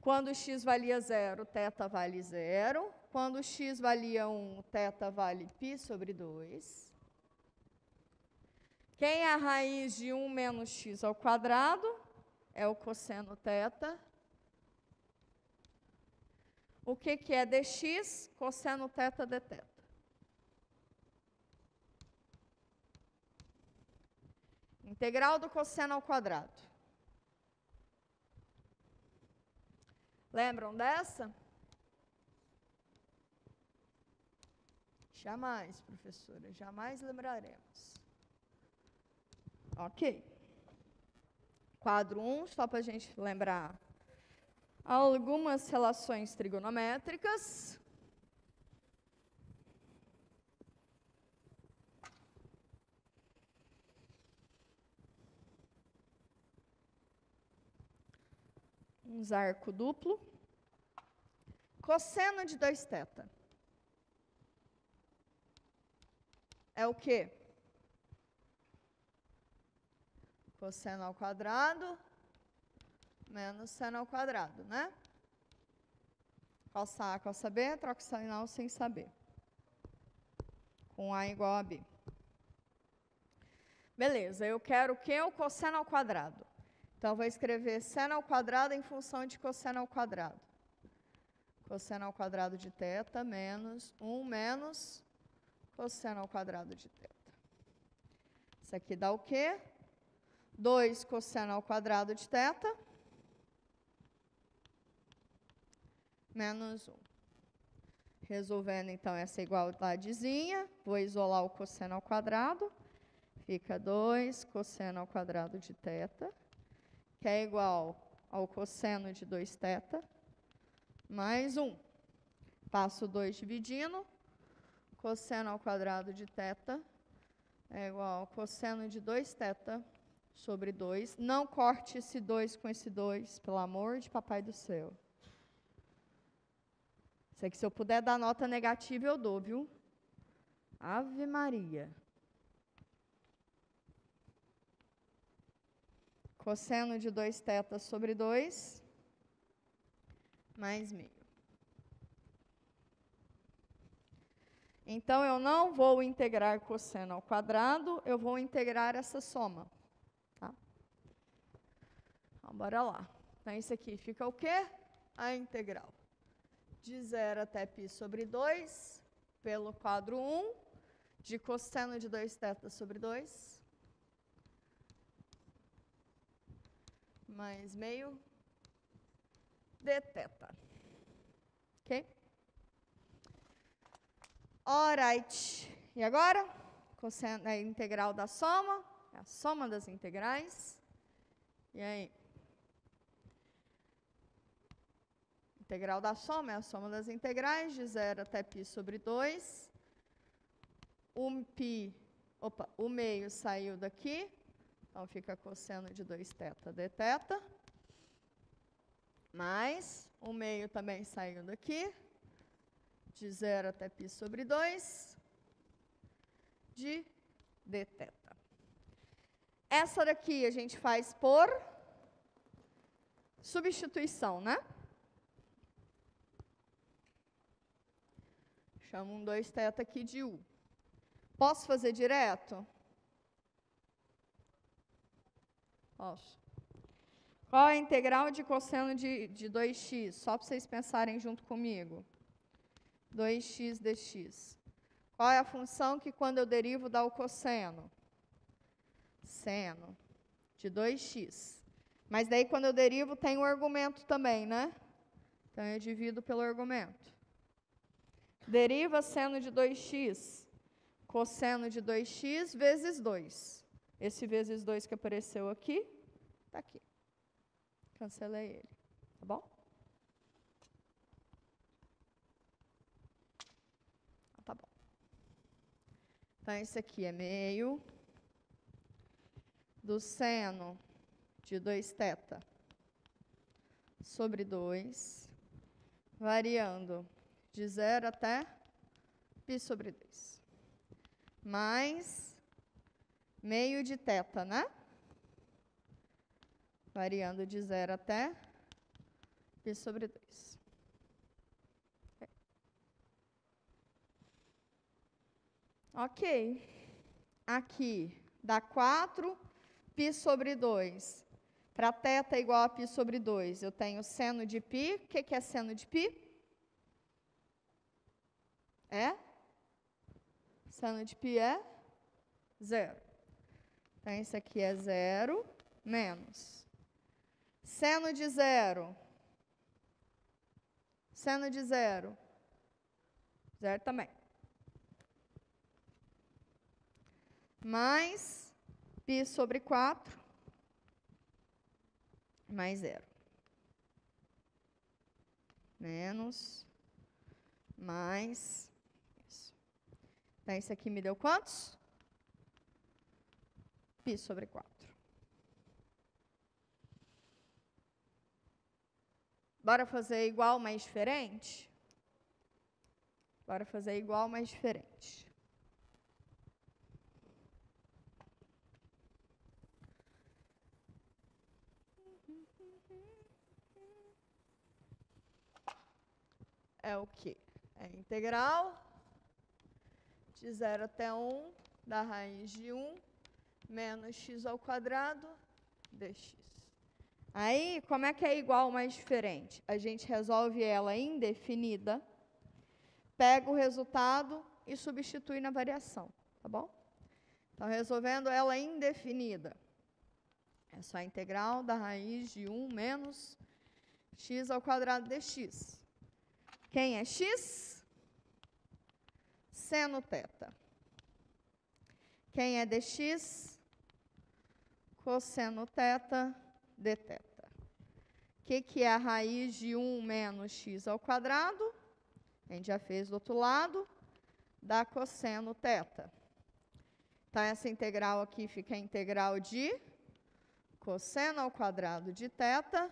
A: Quando x valia 0, θ vale 0. Quando x valia 1, θ vale π sobre 2. Quem é a raiz de 1 menos x ao quadrado? É o cosseno θ. O que é dx? Cosseno θ dθ. Integral do cosseno ao quadrado. Lembram dessa? Jamais, professora, jamais lembraremos. Ok. Quadro 1, só para a gente lembrar algumas relações trigonométricas. Um arco duplo. Cosseno de 2θ. É o quê? Cosseno ao quadrado menos seno ao quadrado, né? Cossa A, cossa B, troca o sinal sem saber. Com A igual a B. Beleza, eu quero o quê? O cosseno ao quadrado. Então, vou escrever seno ao quadrado em função de cosseno ao quadrado. Cosseno ao quadrado de θ menos 1 menos cosseno ao quadrado de θ. Isso aqui dá o quê? 2 cosseno ao quadrado de θ menos 1. Resolvendo, então, essa igualdadezinha, vou isolar o cosseno ao quadrado. Fica 2 cosseno ao quadrado de θ, que é igual ao cosseno de 2θ, mais 1. Passo 2 dividindo. Cosseno ao quadrado de θ é igual ao cosseno de 2θ sobre 2. Não corte esse 2 com esse 2, pelo amor de papai do céu. Isso aqui, se eu puder dar nota negativa, eu dou, viu? Ave Maria. Cosseno de 2θ sobre 2, mais meio. Então, eu não vou integrar cosseno ao quadrado, eu vou integrar essa soma. Tá? Então, bora lá. Então, isso aqui fica o quê? A integral de 0 até π sobre 2, pelo quadro 1, de cosseno de 2θ sobre 2, mais meio dθ. Ok? Alright. E agora? Cosseno é a integral da soma, é a soma das integrais. E aí? Integral da soma é a soma das integrais, de 0 até π sobre 2. O meio saiu daqui, então fica cosseno de 2θ dθ. Mais, o meio também saiu daqui, de 0 até π sobre 2, de dθ. Essa daqui a gente faz por substituição, né? Chamo 2θ aqui de U. Posso fazer direto? Posso. Qual é a integral de cosseno de 2x? Só para vocês pensarem junto comigo. 2x dx. Qual é a função que, quando eu derivo, dá o cosseno? Seno de 2x. Mas daí, quando eu derivo, tem o argumento também, né? Então, eu divido pelo argumento. Deriva seno de 2x. Cosseno de 2x vezes 2. Esse vezes 2 que apareceu aqui, está aqui. Cancelei ele. Tá bom? Tá bom. Então, esse aqui é meio do seno de 2θ sobre 2, variando de 0 até π sobre 2. Mais meio de θ, né? Variando de 0 até π sobre 2. Ok. Aqui dá 4 π sobre 2. Para θ igual a π sobre 2, eu tenho seno de π. O que é seno de π? É? Seno de π é 0. Então, isso aqui é 0 menos. Seno de 0. Seno de 0. 0 também. Mais π sobre 4. Mais 0. Menos. Mais. Isso. Então, isso aqui me deu quantos? π sobre 4. Bora fazer igual, mas diferente? Bora fazer igual, mas diferente. É o quê? É integral de 0 até 1 da raiz de 1 menos x ao quadrado dx. Aí, como é que é igual, mas diferente? A gente resolve ela indefinida, pega o resultado e substitui na variação, tá bom? Então, resolvendo ela indefinida, é só a integral da raiz de 1 menos x ao quadrado dx. Quem é x? seno θ. Quem é dx? Cosseno θ dθ. O que é a raiz de 1 menos x ao quadrado? A gente já fez do outro lado, dá cosseno θ. Então, essa integral aqui fica a integral de cosseno ao quadrado de θ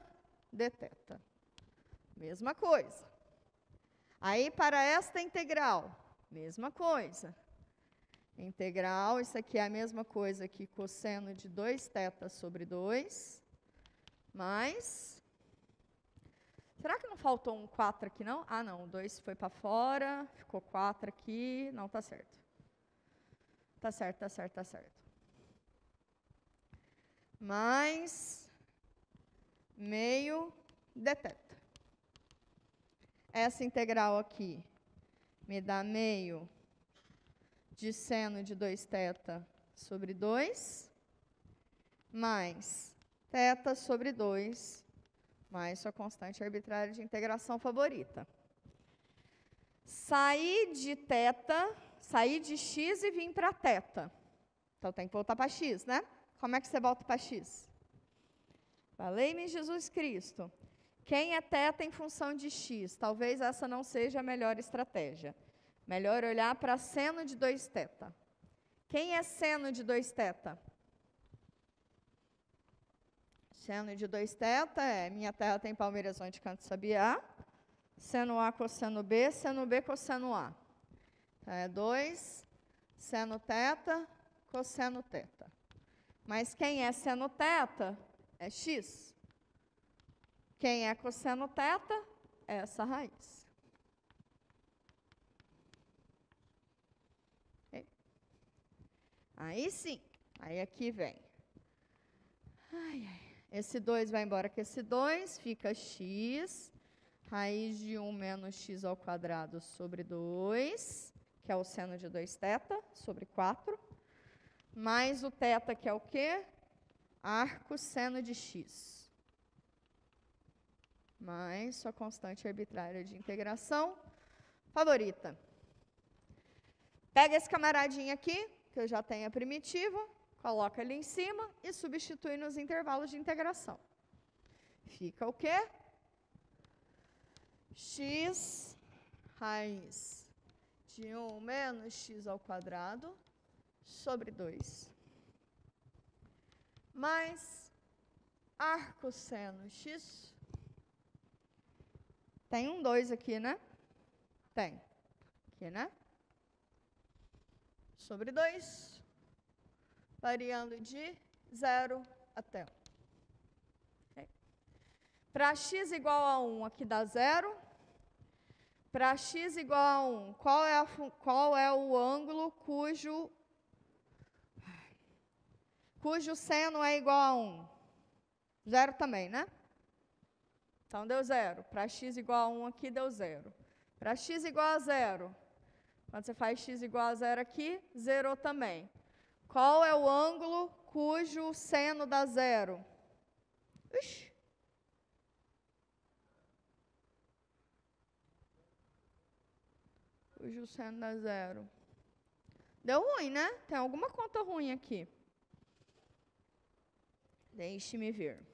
A: dθ. Mesma coisa. Aí, para esta integral, mesma coisa. Integral, isso aqui é a mesma coisa que cosseno de 2θ sobre 2, mais... Será que não faltou um 4 aqui, não? Ah, não, o 2 foi para fora, ficou 4 aqui, não, tá certo. Tá certo, tá certo, tá certo. Mais meio dθ. Essa integral aqui me dá meio de seno de 2θ sobre 2, mais θ sobre 2, mais sua constante arbitrária de integração favorita. Sair de θ, sair de x e vir para θ. Então, tem que voltar para x, né? Como é que você volta para x? Valei-me Jesus Cristo. Quem é θ em função de x? Talvez essa não seja a melhor estratégia. Melhor olhar para seno de 2θ. Quem é seno de 2θ? Seno de 2θ é, minha terra tem Palmeiras onde canto sabiá. Seno A cosseno B, seno B cosseno A. Então, é 2, seno θ, cosseno θ. Mas quem é seno θ é x. Quem é cosseno θ é essa raiz. Okay. Aí sim, aí aqui vem. Esse 2 vai embora com esse 2, fica x, raiz de 1 menos x ao quadrado sobre 2, que é o seno de 2θ, sobre 4, mais o θ, que é o quê? Arco seno de x. Mais sua constante arbitrária de integração favorita. Pega esse camaradinho aqui, que eu já tenho a primitiva, coloca ali em cima e substitui nos intervalos de integração. Fica o quê? X raiz de 1 menos x ao quadrado sobre 2. Mais arco seno x. Tem um 2 aqui, né? Tem. Aqui, né? Sobre 2. Variando de 0 até 1. Okay. Para x igual a 1, aqui dá 0. Para x igual a 1, qual é o ângulo cujo seno é igual a 1? 0 também, né? Então, deu 0. Para x igual a 1 aqui, deu 0. Para x igual a 0, quando você faz x igual a 0 aqui, zerou também. Qual é o ângulo cujo seno dá 0? Ixi. Cujo seno dá 0. Deu ruim, né? Tem alguma conta ruim aqui. Deixe-me ver.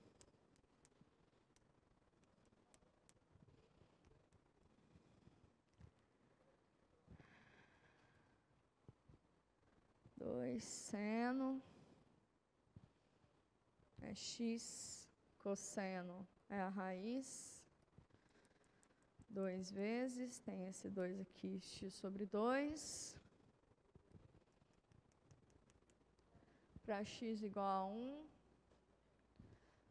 A: Seno é x, cosseno é a raiz, 2 vezes, tem esse 2 aqui, x sobre 2, para x igual a 1,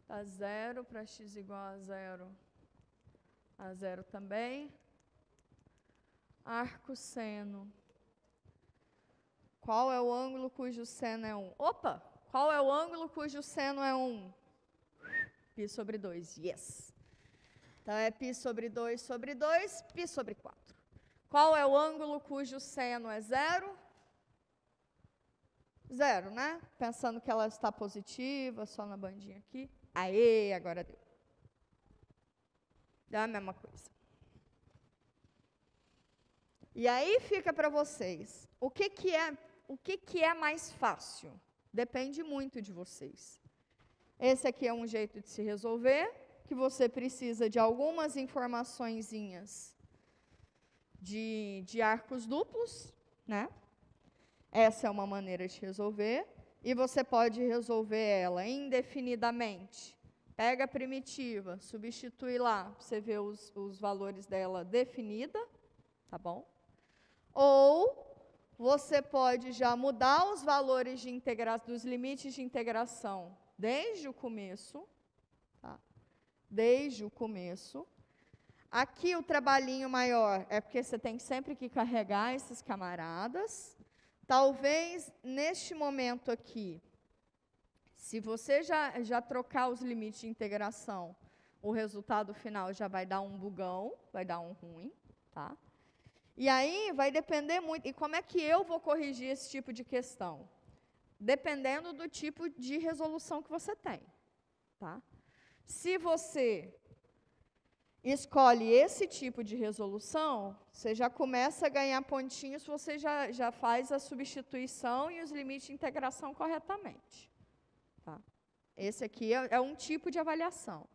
A: dá 0, para x igual a 0 também, arco seno. Qual é o ângulo cujo seno é 1? Opa! Qual é o ângulo cujo seno é 1? Π sobre 2, yes. Então, é π sobre 2 sobre 2, π sobre 4. Qual é o ângulo cujo seno é 0? 0, né? Pensando que ela está positiva, só na bandinha aqui. Aê, agora deu. Deu a mesma coisa. E aí fica para vocês, o que é mais fácil? Depende muito de vocês. Esse aqui é um jeito de se resolver, que você precisa de algumas informaçõezinhas de arcos duplos, né? Essa é uma maneira de resolver. E você pode resolver ela indefinidamente. Pega a primitiva, substitui lá, você vê os valores dela definida, tá bom? Ou você pode já mudar os valores dos limites de integração desde o começo, tá? Desde o começo. Aqui o trabalhinho maior é porque você tem sempre que carregar esses camaradas. Talvez, neste momento aqui, se você já trocar os limites de integração, o resultado final já vai dar um bugão, vai dar um ruim, tá? E aí vai depender muito. E como é que eu vou corrigir esse tipo de questão? Dependendo do tipo de resolução que você tem, tá? Se você escolhe esse tipo de resolução, você já começa a ganhar pontinhos, você já faz a substituição e os limites de integração corretamente. Tá? Esse aqui é um tipo de avaliação.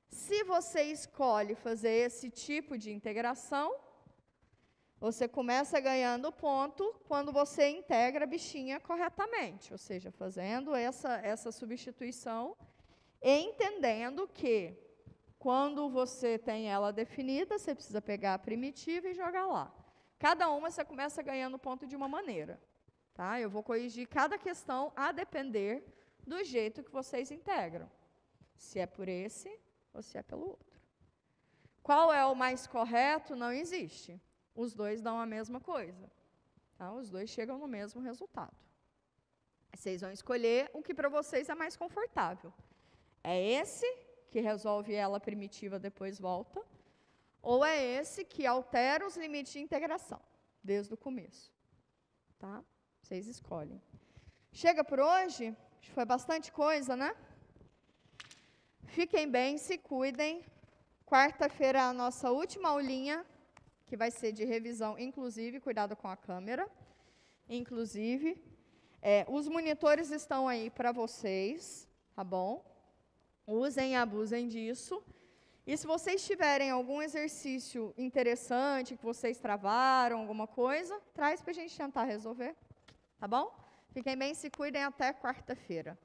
A: Se você escolhe fazer esse tipo de integração, você começa ganhando ponto quando você integra a bichinha corretamente, ou seja, fazendo essa substituição e entendendo que quando você tem ela definida, você precisa pegar a primitiva e jogar lá. Cada uma você começa ganhando ponto de uma maneira. Tá? Eu vou corrigir cada questão a depender do jeito que vocês integram. Se é por esse ou se é pelo outro. Qual é o mais correto? Não existe. Os dois dão a mesma coisa. Tá? Os dois chegam no mesmo resultado. Vocês vão escolher o que para vocês é mais confortável. É esse que resolve ela primitiva, depois volta, ou é esse que altera os limites de integração, desde o começo. Tá? Vocês escolhem. Chega por hoje, acho que foi bastante coisa, né? Fiquem bem, se cuidem. Quarta-feira é a nossa última aulinha, que vai ser de revisão, inclusive, cuidado com a câmera, inclusive. Os monitores estão aí para vocês, tá bom? Usem e abusem disso. E se vocês tiverem algum exercício interessante, que vocês travaram, alguma coisa, traz para a gente tentar resolver. Tá bom? Fiquem bem, se cuidem, até quarta-feira.